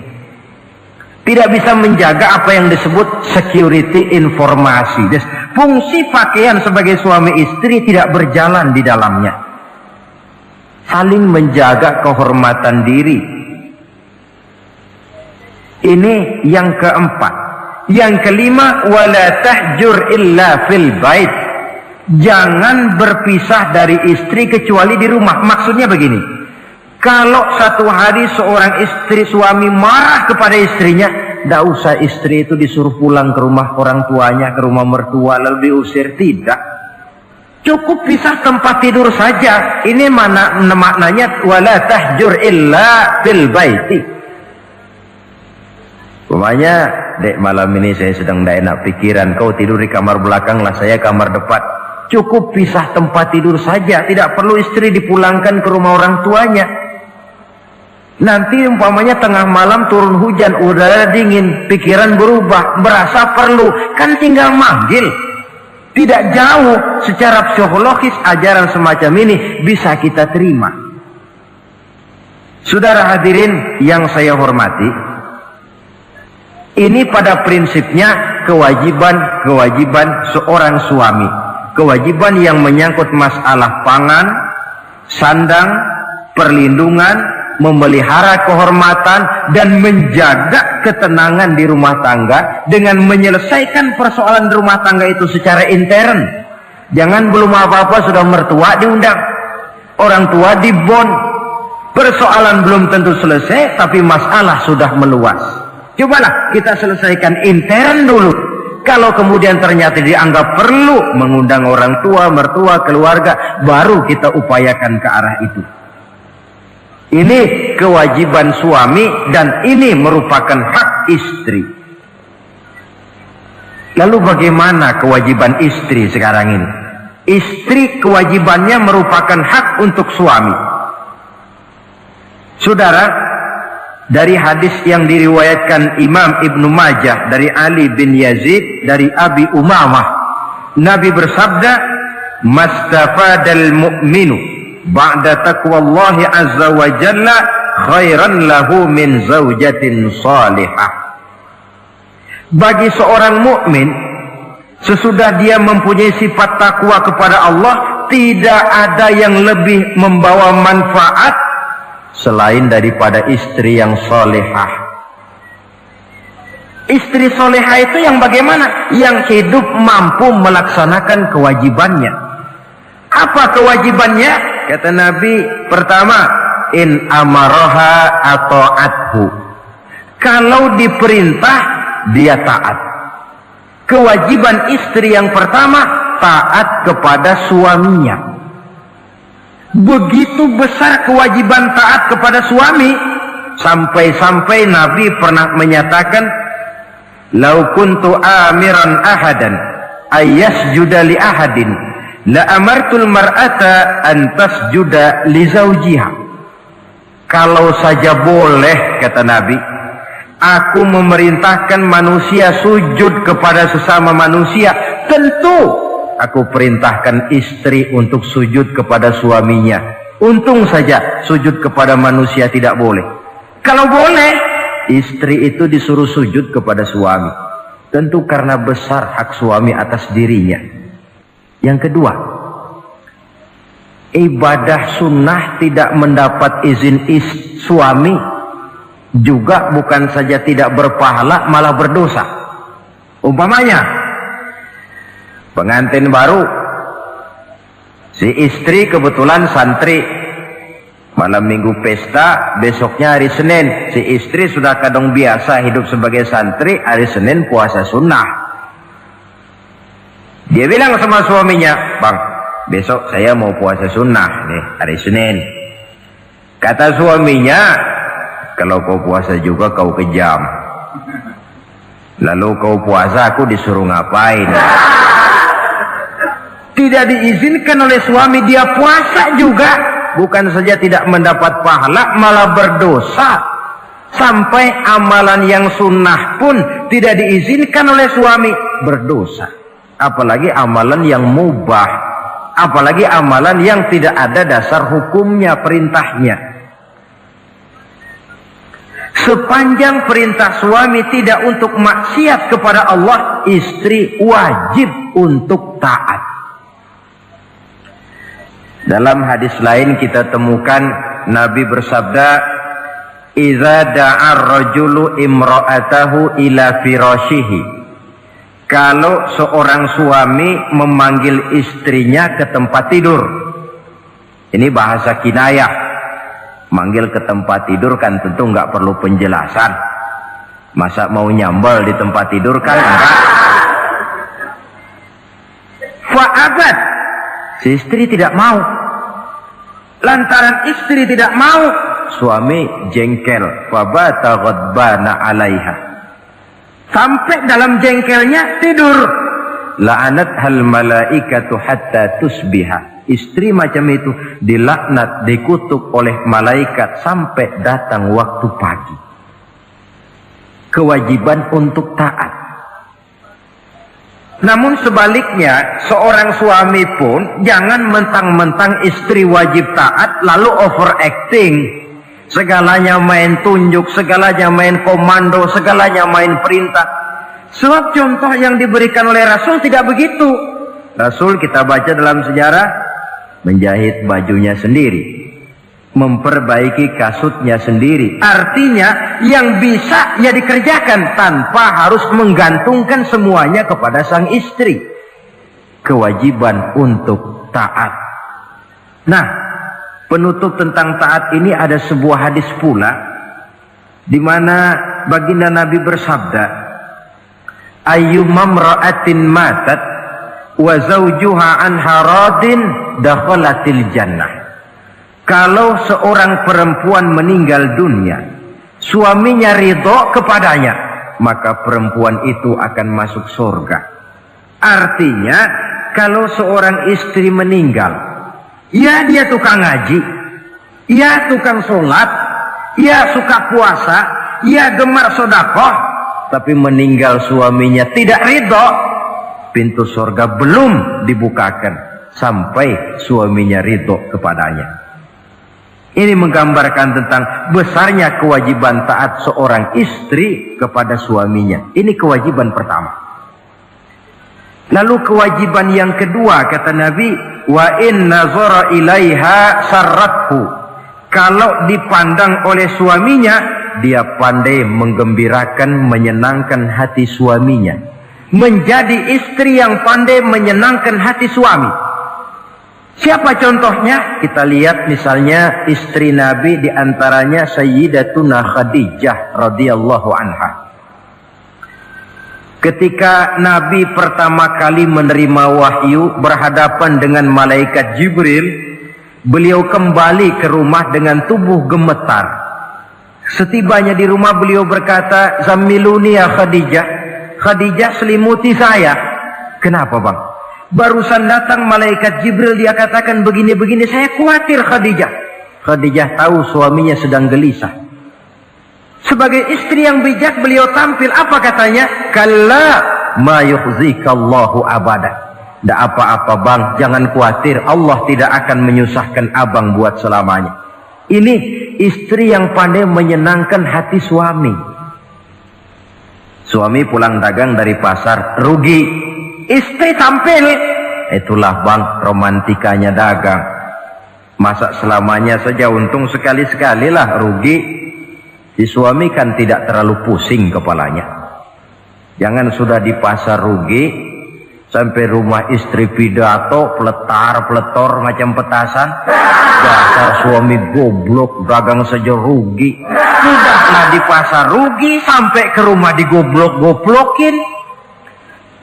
Tidak bisa menjaga apa yang disebut security informasi. Fungsi pakaian sebagai suami istri tidak berjalan di dalamnya. Saling menjaga kehormatan diri. Ini yang keempat. Yang kelima, wala tahjur illa fil bait. Jangan berpisah dari istri kecuali di rumah. Maksudnya begini, kalau satu hari seorang istri suami marah kepada istrinya, tidak usah istri itu disuruh pulang ke rumah orang tuanya, ke rumah mertua lalu diusir. Tidak, cukup pisah tempat tidur saja. Ini maknanya wala tahjur illa fil baiti. Umpamanya, dek malam ini saya sedang tidak enak pikiran, kau tidur di kamar belakang lah, saya kamar depan. Cukup pisah tempat tidur saja, tidak perlu istri dipulangkan ke rumah orang tuanya. Nanti umpamanya tengah malam turun hujan, udara dingin, pikiran berubah, berasa perlu, kan tinggal manggil. Tidak jauh secara psikologis ajaran semacam ini bisa kita terima. Saudara hadirin yang saya hormati, ini pada prinsipnya kewajiban seorang suami. Kewajiban yang menyangkut masalah pangan, sandang, perlindungan, memelihara kehormatan, dan menjaga ketenangan di rumah tangga dengan menyelesaikan persoalan di rumah tangga itu secara intern. Jangan belum apa-apa sudah mertua diundang, orang tua dibon. Persoalan belum tentu selesai, tapi masalah sudah meluas. Cobalah kita selesaikan intern dulu. Kalau kemudian ternyata dianggap perlu mengundang orang tua, mertua, keluarga, baru kita upayakan ke arah itu. Ini kewajiban suami dan ini merupakan hak istri. Lalu bagaimana kewajiban istri sekarang ini? Istri kewajibannya merupakan hak untuk suami. Saudara, dari hadis yang diriwayatkan Imam Ibnu Majah dari Ali bin Yazid dari Abi Umamah, Nabi bersabda, "Mastafadal mu'minu ba'da taqwallahi azza wa jalla khairan lahu min zaujatin salihah." Bagi seorang mukmin, sesudah dia mempunyai sifat takwa kepada Allah, tidak ada yang lebih membawa manfaat selain daripada istri yang solehah. Istri solehah itu yang bagaimana? Yang hidup mampu melaksanakan kewajibannya. Apa kewajibannya? Kata Nabi, pertama, in amaroha ata'athu. Kalau diperintah, dia taat. Kewajiban istri yang pertama, taat kepada suaminya. Begitu besar kewajiban taat kepada suami, sampai-sampai Nabi pernah menyatakan, "Lau kuntu amiran ahadan ayyasjuda li ahadin la amartul mar'ata an tasjuda li zawjiha." Kalau saja boleh, kata Nabi, aku memerintahkan manusia sujud kepada sesama manusia, tentu aku perintahkan istri untuk sujud kepada suaminya. Untung saja sujud kepada manusia tidak boleh. Kalau boleh, istri itu disuruh sujud kepada suami. Tentu karena besar hak suami atas dirinya. Yang kedua, ibadah sunnah tidak mendapat izin suami juga bukan saja tidak berpahala, malah berdosa. Umpamanya, pengantin baru, si istri kebetulan santri, malam minggu pesta, besoknya hari Senin, si istri sudah kadang biasa hidup sebagai santri, hari Senin puasa sunnah. Dia bilang sama suaminya, "Bang, besok saya mau puasa sunnah nih, hari Senin." Kata suaminya, "Kalau kau puasa juga kau kejam. Lalu kau puasa, aku disuruh ngapain?" Tidak diizinkan oleh suami, dia puasa juga. Bukan saja tidak mendapat pahala, malah berdosa. Sampai amalan yang sunnah pun tidak diizinkan oleh suami, berdosa. Apalagi amalan yang mubah, apalagi amalan yang tidak ada dasar hukumnya, perintahnya. Sepanjang perintah suami tidak untuk maksiat kepada Allah, istri wajib untuk taat. Dalam hadis lain kita temukan Nabi bersabda, "Idza da'a ar-rajulu imra'atahu ila firashihi." Kalau seorang suami memanggil istrinya ke tempat tidur. Ini bahasa kinayah. Manggil ke tempat tidur kan tentu nggak perlu penjelasan. Masa mau nyambal di tempat tidur kan enggak. Fa'abat, si istri tidak mau. Lantaran istri tidak mau, suami jengkel. Fabata ghadbana 'alaiha. Sampai dalam jengkelnya tidur. La'anat hal malaikatu hatta tusbiha. Istri macam itu dilaknat, dikutuk oleh malaikat sampai datang waktu pagi. Kewajiban untuk taat. Namun sebaliknya, seorang suami pun jangan mentang-mentang istri wajib taat lalu overacting. Segalanya main tunjuk, segalanya main komando, segalanya main perintah. Sebab contoh yang diberikan oleh Rasul tidak begitu. Rasul kita baca dalam sejarah menjahit bajunya sendiri, memperbaiki kasutnya sendiri. Artinya yang bisa ya dikerjakan tanpa harus menggantungkan semuanya kepada sang istri. Kewajiban untuk taat. Nah, penutup tentang taat ini ada sebuah hadis pula di mana baginda Nabi bersabda, ayyumam ra'atin matat wa zawjuha anha radin dakhalatil jannah. Kalau seorang perempuan meninggal dunia, suaminya ridho kepadanya, maka perempuan itu akan masuk surga. Artinya, kalau seorang istri meninggal, ya dia tukang ngaji, ya tukang sholat, ya suka puasa, ya gemar sedekah, tapi meninggal suaminya tidak ridho, pintu surga belum dibukakan sampai suaminya ridho kepadanya. Ini menggambarkan tentang besarnya kewajiban taat seorang istri kepada suaminya. Ini kewajiban pertama. Lalu kewajiban yang kedua, kata Nabi, wa in nazara ilaiha sarrathu. Kalau dipandang oleh suaminya, dia pandai menggembirakan, menyenangkan hati suaminya. Menjadi istri yang pandai menyenangkan hati suami. Siapa contohnya? Kita lihat misalnya istri Nabi, diantaranya Sayyidatuna Khadijah radhiyallahu anha. Ketika Nabi pertama kali menerima wahyu berhadapan dengan malaikat Jibril, beliau kembali ke rumah dengan tubuh gemetar. Setibanya di rumah beliau berkata, "Zammiluni ya Khadijah." Khadijah, selimuti saya. Kenapa bang? Barusan datang malaikat Jibril, dia katakan begini-begini, saya khawatir Khadijah. Khadijah tahu suaminya sedang gelisah. Sebagai istri yang bijak beliau tampil, apa katanya? Kalla ma yukhzikallahu abada. Tidak apa-apa bang, jangan khawatir, Allah tidak akan menyusahkan abang buat selamanya. Ini istri yang pandai menyenangkan hati suami. Suami pulang dagang dari pasar, rugi. Istri tampil. Itulah bang, romantikanya dagang. Masa selamanya saja, untung sekali-sekali lah rugi. Si suami kan tidak terlalu pusing kepalanya. Jangan sudah di pasar rugi, sampai rumah istri pidato, peletar-peletor macam petasan. Dasar suami goblok, dagang saja rugi. Sudahlah di pasar rugi, sampai ke rumah digoblok-goblokin.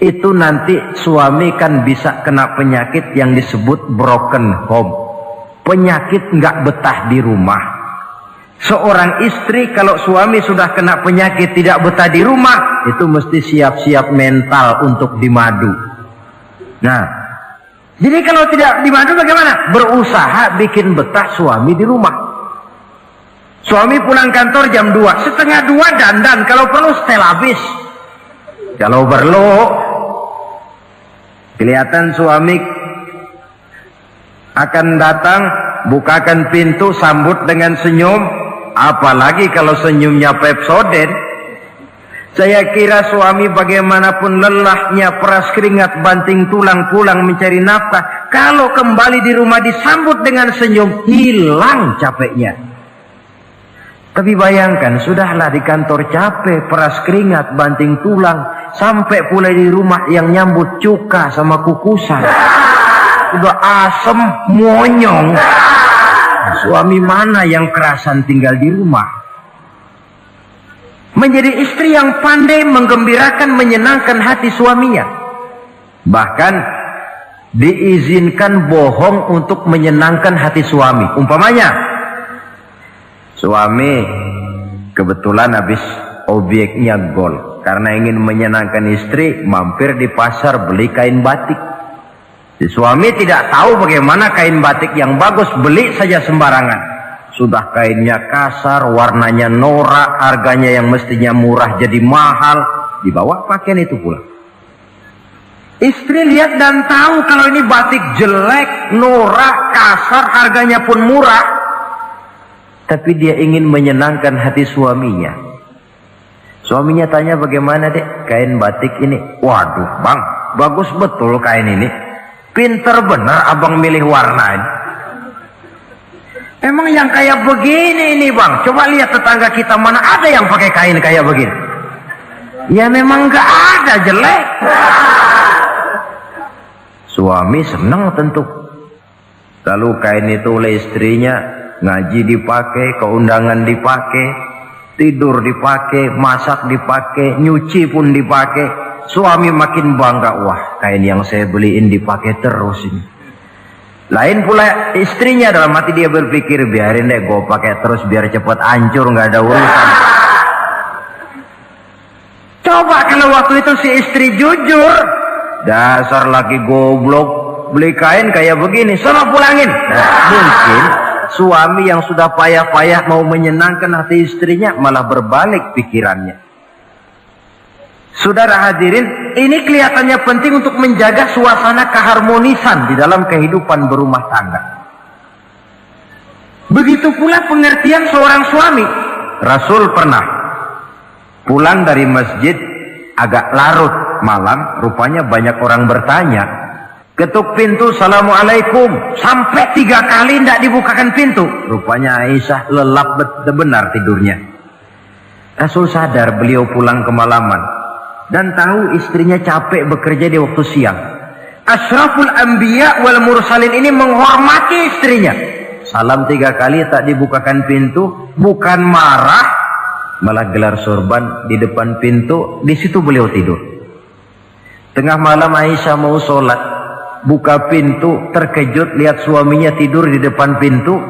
Itu nanti suami kan bisa kena penyakit yang disebut broken home. Penyakit nggak betah di rumah. Seorang istri kalau suami sudah kena penyakit tidak betah di rumah, itu mesti siap-siap mental untuk dimadu. Nah, jadi kalau tidak dimadu bagaimana? Berusaha bikin betah suami di rumah. Suami pulang kantor jam 2, setengah 2 dandan, kalau perlu setel habis. Kalau perlu, kelihatan suami akan datang, bukakan pintu, sambut dengan senyum. Apalagi kalau senyumnya Pepsodent. Saya kira suami bagaimanapun lelahnya, peras keringat, banting tulang, pulang mencari nafkah, kalau kembali di rumah disambut dengan senyum, hilang capeknya. Tapi bayangkan, sudahlah di kantor capek, peras keringat, banting tulang, sampai pula di rumah yang nyambut cuka sama kukusan. Udah asem, monyong. Suami mana yang kerasan tinggal di rumah? Menjadi istri yang pandai menggembirakan, menyenangkan hati suaminya. Bahkan diizinkan bohong untuk menyenangkan hati suami. Umpamanya, suami kebetulan habis obyeknya gol. Karena ingin menyenangkan istri, mampir di pasar beli kain batik. Si suami tidak tahu bagaimana kain batik yang bagus, beli saja sembarangan. Sudah kainnya kasar, warnanya norak, harganya yang mestinya murah jadi mahal, dibawa pakaian itu pula. Istri lihat dan tahu kalau ini batik jelek, norak, kasar, harganya pun murah. Tapi dia ingin menyenangkan hati suaminya. Suaminya tanya, bagaimana dek kain batik ini? Waduh bang, bagus betul kain ini. Pinter benar abang milih warna ini. Emang yang kayak begini ini bang, coba lihat tetangga kita mana ada yang pakai kain kayak begini. Ya memang gak ada, jelek. Suami senang tentu. Lalu kain itu oleh istrinya, ngaji dipakai, keundangan dipakai, tidur dipakai, masak dipakai, nyuci pun dipakai. Suami makin bangga, wah kain yang saya beliin dipakai terus ini. Lain pula istrinya, dalam hati dia berpikir, biarin deh gue pakai terus biar cepat hancur, nggak ada urusan. Coba kalau waktu itu si istri jujur, dasar laki goblok, beli kain kayak begini, sono pulangin. Nah, mungkin suami yang sudah payah-payah mau menyenangkan hati istrinya malah berbalik pikirannya. Saudara hadirin, ini kelihatannya penting untuk menjaga suasana keharmonisan di dalam kehidupan berumah tangga. Begitu pula pengertian seorang suami. Rasul pernah pulang dari masjid agak larut malam, rupanya banyak orang bertanya. Ketuk pintu, Assalamualaikum, sampai 3 kali tidak dibukakan pintu. Rupanya Aisyah lelap benar tidurnya. Rasul sadar beliau pulang kemalaman dan tahu istrinya capek bekerja di waktu siang. Ashraful anbiya wal mursalin ini menghormati istrinya. Salam 3 kali tak dibukakan pintu, bukan marah, malah gelar sorban di depan pintu. Di situ beliau tidur. Tengah malam Aisyah mau sholat, buka pintu, terkejut lihat suaminya tidur di depan pintu.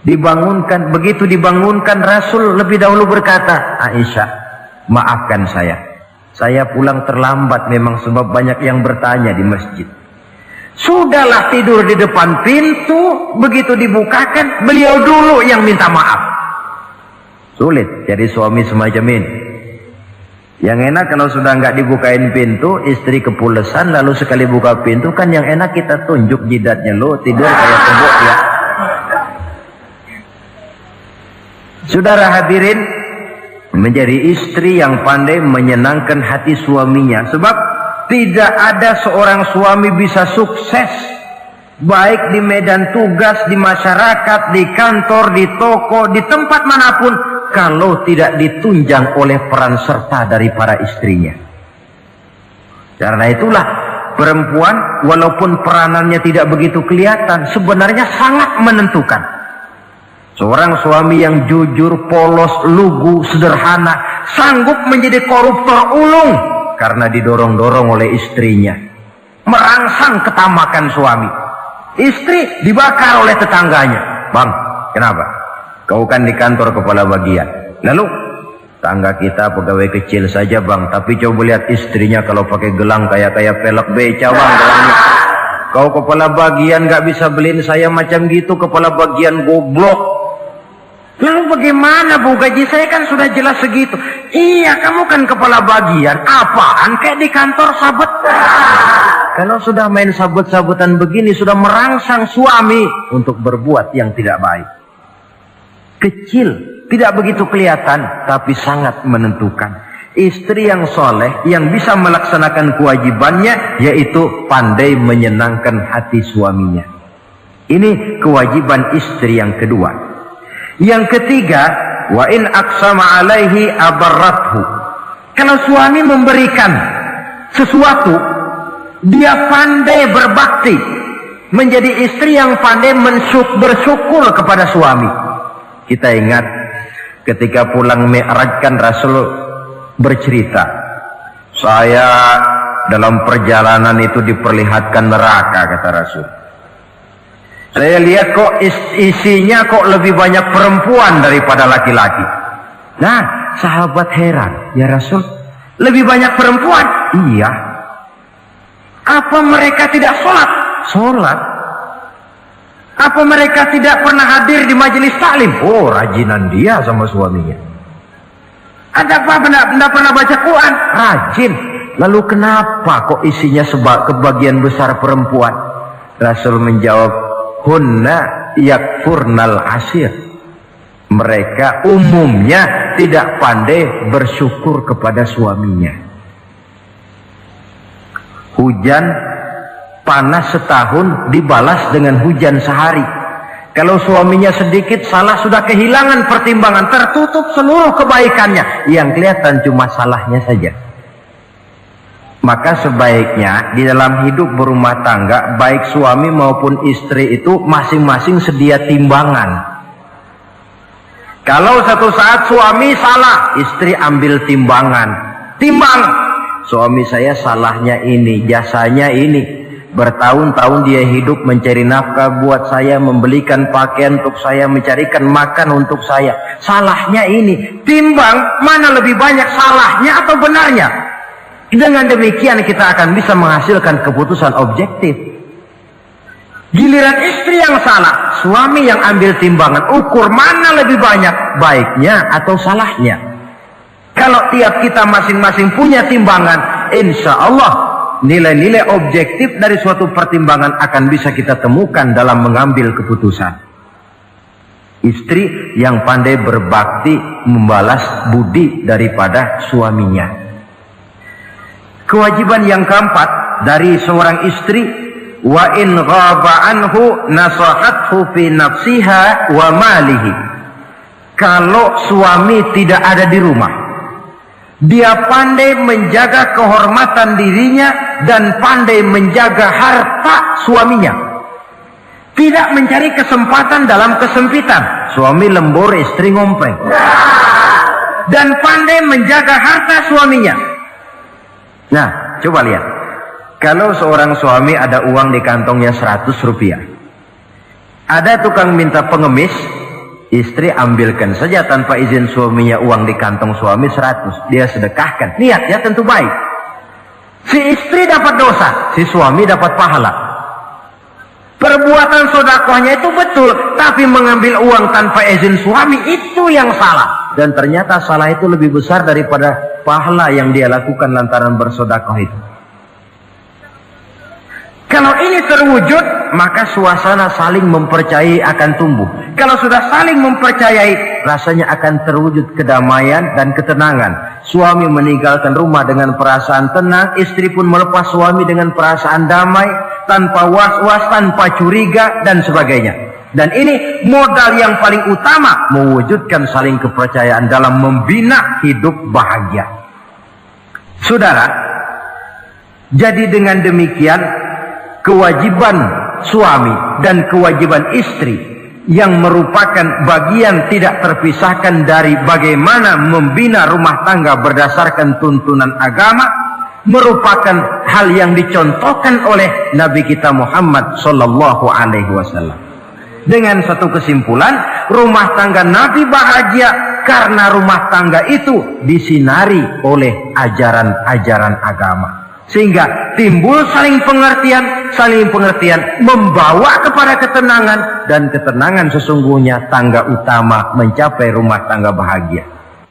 Dibangunkan. Begitu dibangunkan, Rasul lebih dahulu berkata, Aisyah, maafkan saya pulang terlambat memang sebab banyak yang bertanya di masjid. Sudahlah tidur di depan pintu, begitu dibukakan beliau dulu yang minta maaf. Sulit jadi suami semacam ini. Yang enak kalau sudah nggak dibukain pintu, istri kepulesan, lalu sekali buka pintu kan yang enak kita tunjuk jidatnya, lo tidur kayak tembok ya. Saudara hadirin, menjadi istri yang pandai menyenangkan hati suaminya, sebab tidak ada seorang suami bisa sukses baik di medan tugas, di masyarakat, di kantor, di toko, di tempat manapun kalau tidak ditunjang oleh peran serta dari para istrinya. Karena itulah perempuan walaupun peranannya tidak begitu kelihatan, sebenarnya sangat menentukan. Seorang suami yang jujur, polos, lugu, sederhana, sanggup menjadi koruptor ulung karena didorong-dorong oleh istrinya. Merangsang ketamakan suami. Istri dibakar oleh tetangganya. Bang, kenapa? Kau kan di kantor kepala bagian. Lalu, tangga kita pegawai kecil saja bang, tapi coba lihat istrinya kalau pakai gelang kayak pelek beca bang gelangnya. Kau kepala bagian gak bisa beliin saya macam gitu, kepala bagian goblok. Lalu bagaimana bu, gaji saya kan sudah jelas segitu. Iya, kamu kan kepala bagian. Apaan kayak di kantor sabet. Kalau sudah main sabut-sabutan begini, sudah merangsang suami untuk berbuat yang tidak baik. Kecil, tidak begitu kelihatan, tapi sangat menentukan. Istri yang soleh, yang bisa melaksanakan kewajibannya, yaitu pandai menyenangkan hati suaminya. Ini kewajiban istri yang kedua. Yang ketiga, wa in aqsama alaihi abarrathu. Kalau suami memberikan sesuatu, dia pandai berbakti, menjadi istri yang pandai bersyukur kepada suami. Kita ingat ketika pulang Mi'raj kan Rasul bercerita, saya dalam perjalanan itu diperlihatkan neraka, kata Rasul. Saya lihat kok isinya kok lebih banyak perempuan daripada laki-laki. Nah, sahabat heran, ya Rasul, lebih banyak perempuan? Iya. Apa mereka tidak sholat? sholat. Apa mereka tidak pernah hadir di majelis taklim? Oh, rajinan dia sama suaminya. Ada apa? Tidak pernah baca Quran? Rajin. Lalu kenapa kok isinya kebagian besar perempuan? Rasul menjawab, hunna yakfurnal ashir. Mereka umumnya tidak pandai bersyukur kepada suaminya. Hujan panas setahun dibalas dengan hujan sehari. Kalau suaminya sedikit salah, sudah kehilangan pertimbangan, tertutup seluruh kebaikannya. Yang kelihatan cuma salahnya saja. Maka sebaiknya di dalam hidup berumah tangga, baik suami maupun istri itu masing-masing sedia timbangan. Kalau satu saat suami salah, istri ambil timbangan. Timbang, suami saya salahnya ini, jasanya ini. Bertahun-tahun dia hidup mencari nafkah buat saya, membelikan pakaian untuk saya, mencarikan makan untuk saya. Salahnya ini. Timbang, mana lebih banyak salahnya atau benarnya? Dengan demikian kita akan bisa menghasilkan keputusan objektif. Giliran istri yang salah, suami yang ambil timbangan, ukur mana lebih banyak baiknya atau salahnya. Kalau tiap kita masing-masing punya timbangan, insya Allah nilai-nilai objektif dari suatu pertimbangan akan bisa kita temukan dalam mengambil keputusan. Istri yang pandai berbakti membalas budi daripada suaminya. Kewajiban yang keempat dari seorang istri, wa in ghaba anhu nasahathu fi nafsiha wa malihi. Kalau suami tidak ada di rumah, dia pandai menjaga kehormatan dirinya dan pandai menjaga harta suaminya. Tidak mencari kesempatan dalam kesempitan. Suami lembur, istri ngompreng. Dan pandai menjaga harta suaminya. Nah, coba lihat. Kalau seorang suami ada uang di kantongnya 100 rupiah. Ada tukang minta pengemis, istri ambilkan saja tanpa izin suaminya uang di kantong suami 100. Dia sedekahkan. Niatnya tentu baik. Si istri dapat dosa, si suami dapat pahala. Perbuatan sedekahnya itu betul, tapi mengambil uang tanpa izin suami itu yang salah. Dan ternyata salah itu lebih besar daripada pahala yang dia lakukan lantaran bersedekah itu. Kalau ini terwujud, maka suasana saling mempercayai akan tumbuh. Kalau sudah saling mempercayai, rasanya akan terwujud kedamaian dan ketenangan. Suami meninggalkan rumah dengan perasaan tenang, istri pun melepas suami dengan perasaan damai, tanpa was-was, tanpa curiga, dan sebagainya. Dan ini modal yang paling utama, mewujudkan saling kepercayaan dalam membina hidup bahagia. Saudara, jadi dengan demikian, kewajiban suami dan kewajiban istri yang merupakan bagian tidak terpisahkan dari bagaimana membina rumah tangga berdasarkan tuntunan agama, merupakan hal yang dicontohkan oleh Nabi kita Muhammad sallallahu alaihi wasallam. Dengan satu kesimpulan, rumah tangga Nabi bahagia karena rumah tangga itu disinari oleh ajaran-ajaran agama. Sehingga timbul saling pengertian membawa kepada ketenangan, dan ketenangan sesungguhnya tangga utama mencapai rumah tangga bahagia.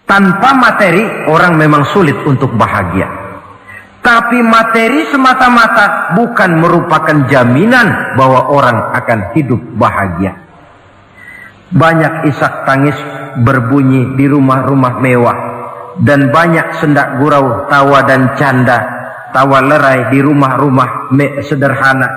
Tanpa materi orang memang sulit untuk bahagia. Tapi materi semata-mata bukan merupakan jaminan bahwa orang akan hidup bahagia. Banyak isak tangis berbunyi di rumah-rumah mewah, dan banyak sendak gurau, tawa dan canda, tawa lerai di rumah-rumah sederhana.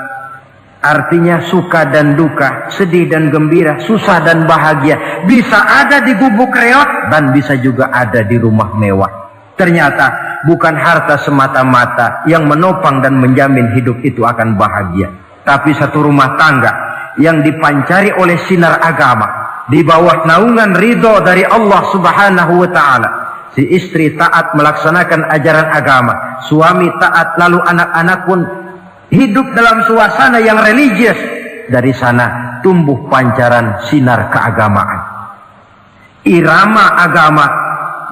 Artinya suka dan duka, sedih dan gembira, susah dan bahagia bisa ada di gubuk reot dan bisa juga ada di rumah mewah. Ternyata bukan harta semata-mata yang menopang dan menjamin hidup itu akan bahagia, tapi satu rumah tangga yang dipancari oleh sinar agama, di bawah naungan ridho dari Allah Subhanahu wa ta'ala. Si istri taat melaksanakan ajaran agama, suami taat, lalu anak-anak pun hidup dalam suasana yang religius. Dari sana tumbuh pancaran sinar keagamaan. Irama agama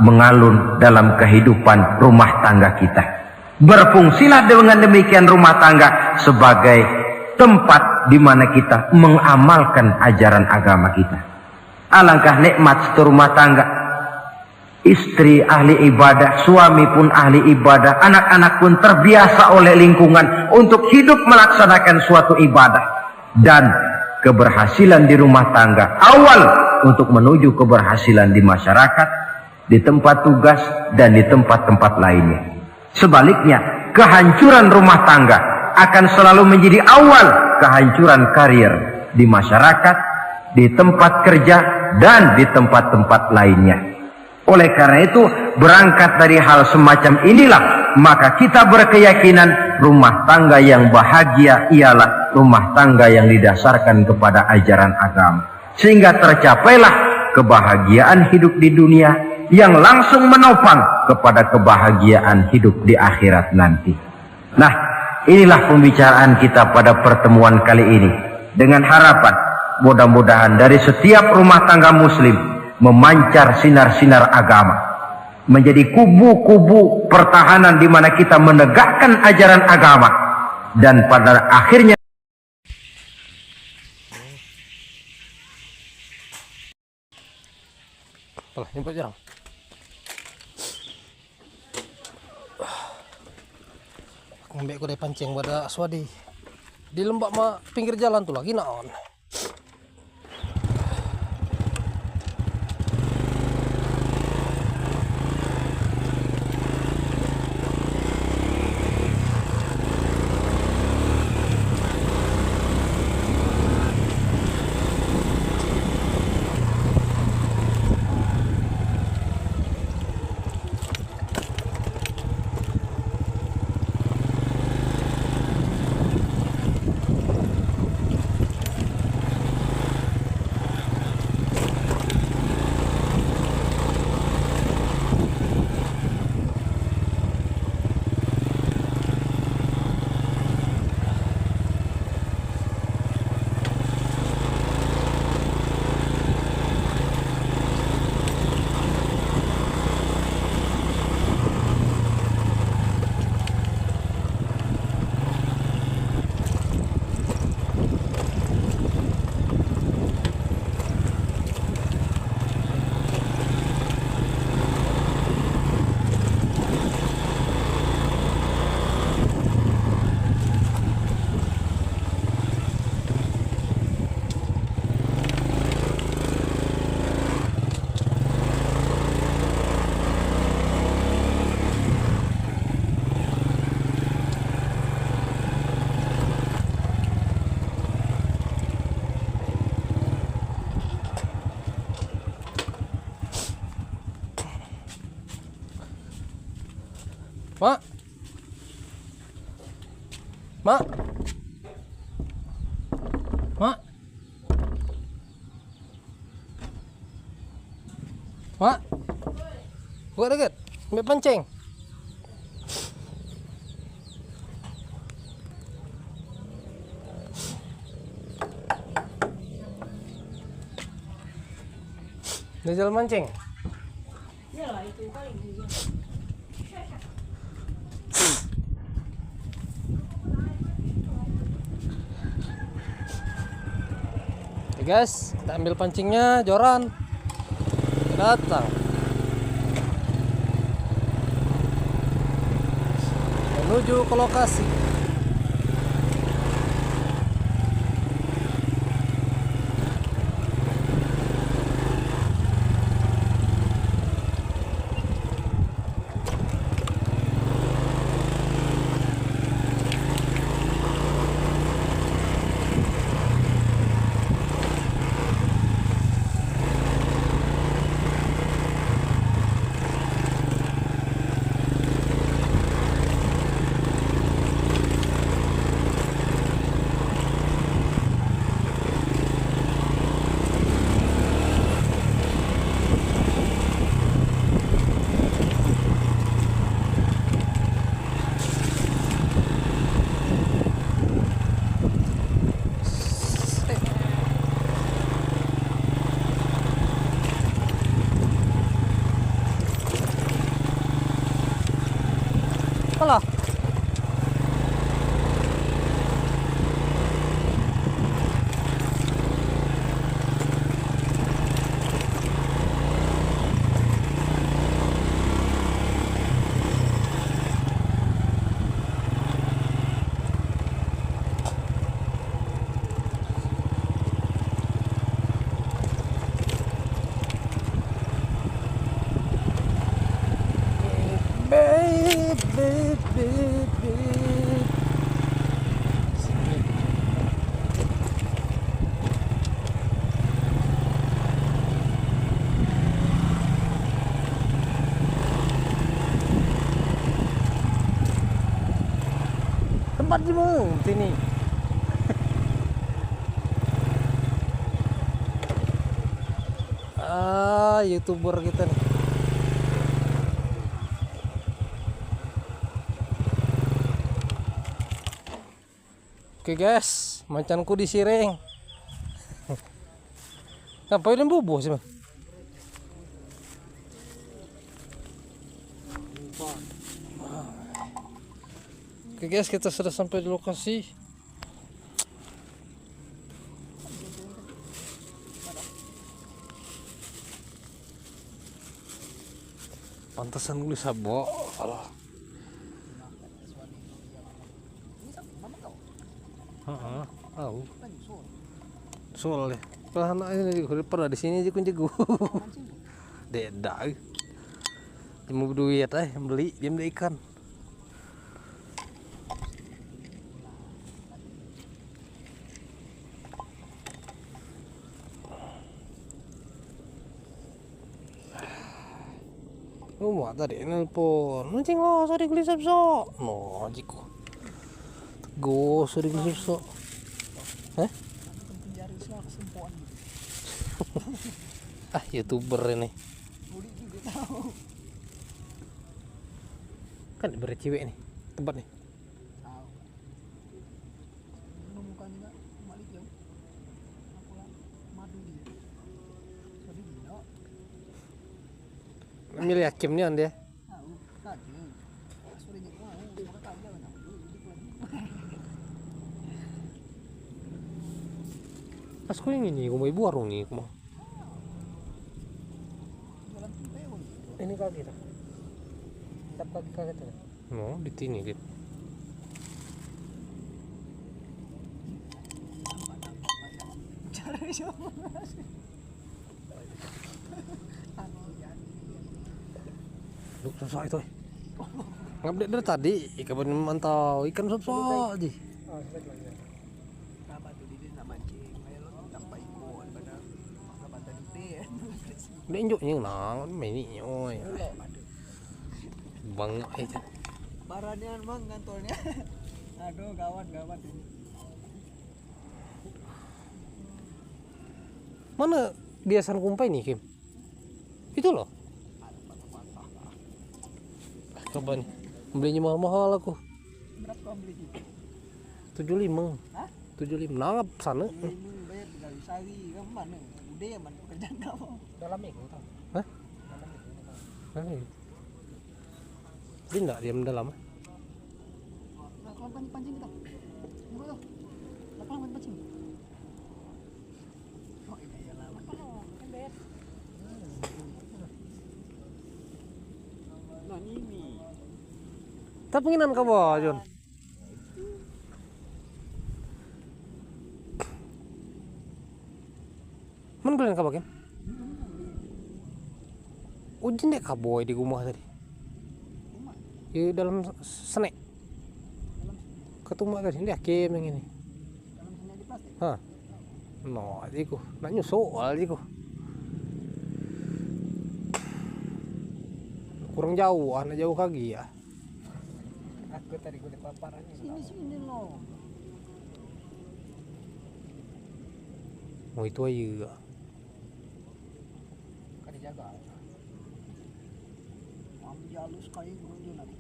mengalun dalam kehidupan rumah tangga kita. Berfungsilah dengan demikian rumah tangga sebagai tempat di mana kita mengamalkan ajaran agama kita. Alangkah nikmat satu rumah tangga. Istri ahli ibadah, suami pun ahli ibadah, anak-anak pun terbiasa oleh lingkungan untuk hidup melaksanakan suatu ibadah. Dan keberhasilan di rumah tangga awal untuk menuju keberhasilan di masyarakat, di tempat tugas, dan di tempat-tempat lainnya. Sebaliknya, kehancuran rumah tangga akan selalu menjadi awal kehancuran karir di masyarakat, di tempat kerja, dan di tempat-tempat lainnya. Oleh karena itu, berangkat dari hal semacam inilah, maka kita berkeyakinan rumah tangga yang bahagia ialah rumah tangga yang didasarkan kepada ajaran agama. Sehingga tercapailah kebahagiaan hidup di dunia yang langsung menopang kepada kebahagiaan hidup di akhirat nanti. Nah, inilah pembicaraan kita pada pertemuan kali ini. Dengan harapan, mudah-mudahan dari setiap rumah tangga muslim memancar sinar-sinar agama, menjadi kubu-kubu pertahanan di mana kita menegakkan ajaran agama, dan pada akhirnya jemput jarang. Ngambil aku dari pancing pada swadi di lembak mah pinggir jalan tuh lagi naon. Mak, mak, mak, mak, buka deket, ambil pancing. Dia jalan mancing. Yalah itu kali ini. Oke guys, kita ambil pancingnya, joran. Datang. Menuju ke lokasi. Alah. beep, beep, beep. Tempat di mana sini? YouTuber kita nih. Oke guys, macanku disiring. Ngapain bubuh sih, Bang? Oke guys, kita sudah sampai di lokasi. Pantesan gue sabok. Alah. Tahu. Soalnya, kalau anak ini pernah di sini aja kunci gue. Dedak. Cuma duit beli, dia beli ikan. Mau tadi nelpon, mancing lo, sorry geli sabso, no jiku, go sorry geli sabso, YouTuber ini, kan berat cewek nih, tempat nih. Milih hakimnya dia. Aku ini gue mau ibu warung nih, mau. Ini kaki tak? Dapat kaki tak? No, di sini gitu. Duk susah itu. Ngupdate dari tadi, ikan memantau ikan susah aja. Dia injuknya nang, ini oi. Bang itu. Barangnya mang ngantolnya. Aduh, gawat ini. Mana biasan kumpai nih, Kim? Itu loh. Coba nih, belinya mahal-mahal aku. Berapa kau beli gitu? 75. Hah? 75 nangap sana. Ini bayar dari sari ke mana? Udah ya mana pekerjaan kamu? Dalam minggu tahu. Hah? Dalam minggu. Dia enggak diam dalam. Nah, kalau pancing kita. Tunggu tuh. Lapang pancing. Oh, ini ya lama. Kan bayar. Nah, ini. Tapi penginan ka ba, John? Man gulen ka ba, Kim? Ujin deh ka boy di rumah tadi. Di dalam senek. Ketumah tadi, ini Kim yang ini. Dalam sini di plastik. Hah? No, ajiku. Nak nyusul ajiku. Kurang jauh, anak jauh kaki ya. Aku tadi gue di paparan sini loh. Oh itu aja. Kan dijaga. Ambil halus kayak gue nanti.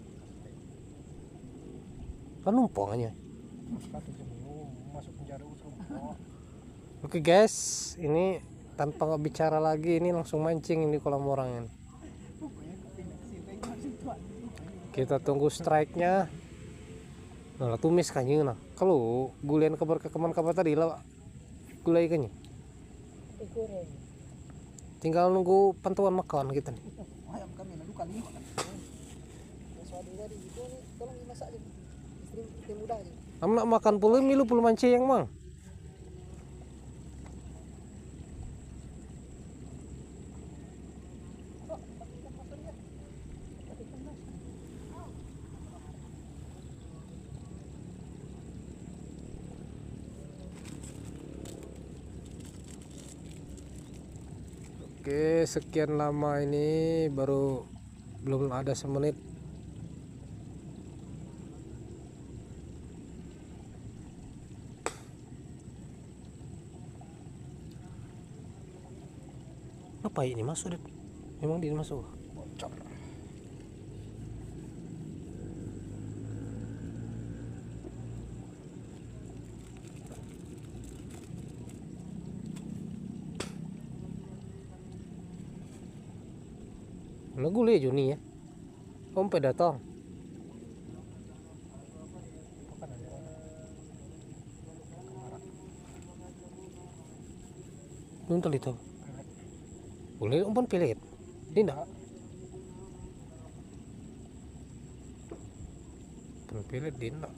Kan numpang aja. Satu sebelum masuk penjara usung. Oke guys, ini tanpa nggak bicara lagi, ini langsung mancing ini kolam orang ini. Kita tunggu strike-nya. Nah, tumis kayaknya nah. Kalau gulian kabar ke kapan tadi lah gulai kayaknya. Tinggal nunggu pantauan makan kita nih. Ayam kami lalu kali makan. Suami tadi itu nih tolong dimasak aja. Istri muda aja. Kamu nak makan puluh milu puluh mancing yang mang. Oke, sekian lama ini baru belum ada semenit. Apa ini masuk, Dep? Memang dia masuk. Bocor. Lagu le Juni ya. Sampai datang. Bukan ada kemarak. Nuntul itu. Boleh umpan pelet. Dia enggak. Umpan pelet dia enggak.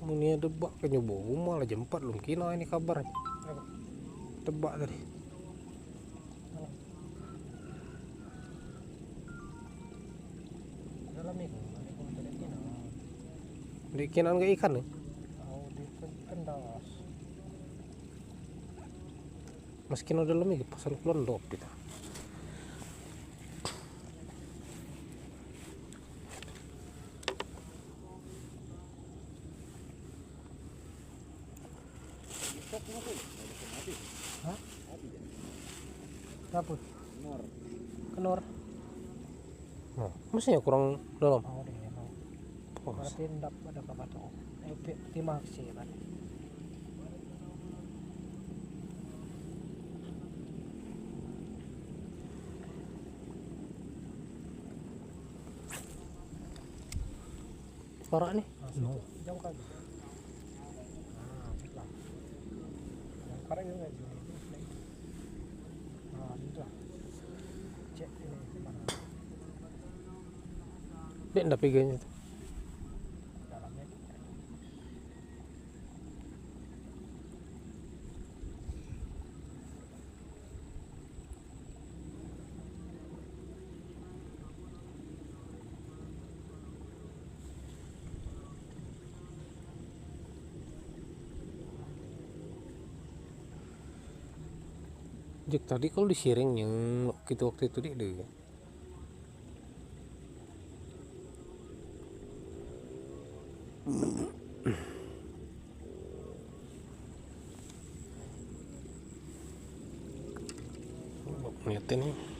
Ini debak ke nyoba rumah lah jam 4 belum kina ini kabar. Tebak tadi. Dalam itu, ada komponen kina. Di kinaan ke ikan nih. Tahu di kendas. Mas kina dalam ini pasal kelondok kita. Hah? Apa? Kenor. Nah, mestinya kurang dalam. Mau deh, mau. Oh, Berarti ndak ada kabar tuh. Timah sih kan. parah nih. Jauh kali. Nah, lah. Yang sekarang juga Juni. Nah, itulah. Cek ini mana Dia enggak pegangnya. dalamnya. Jek tadi kalau disiring yang kita waktu itu dia deh. Lihat ini.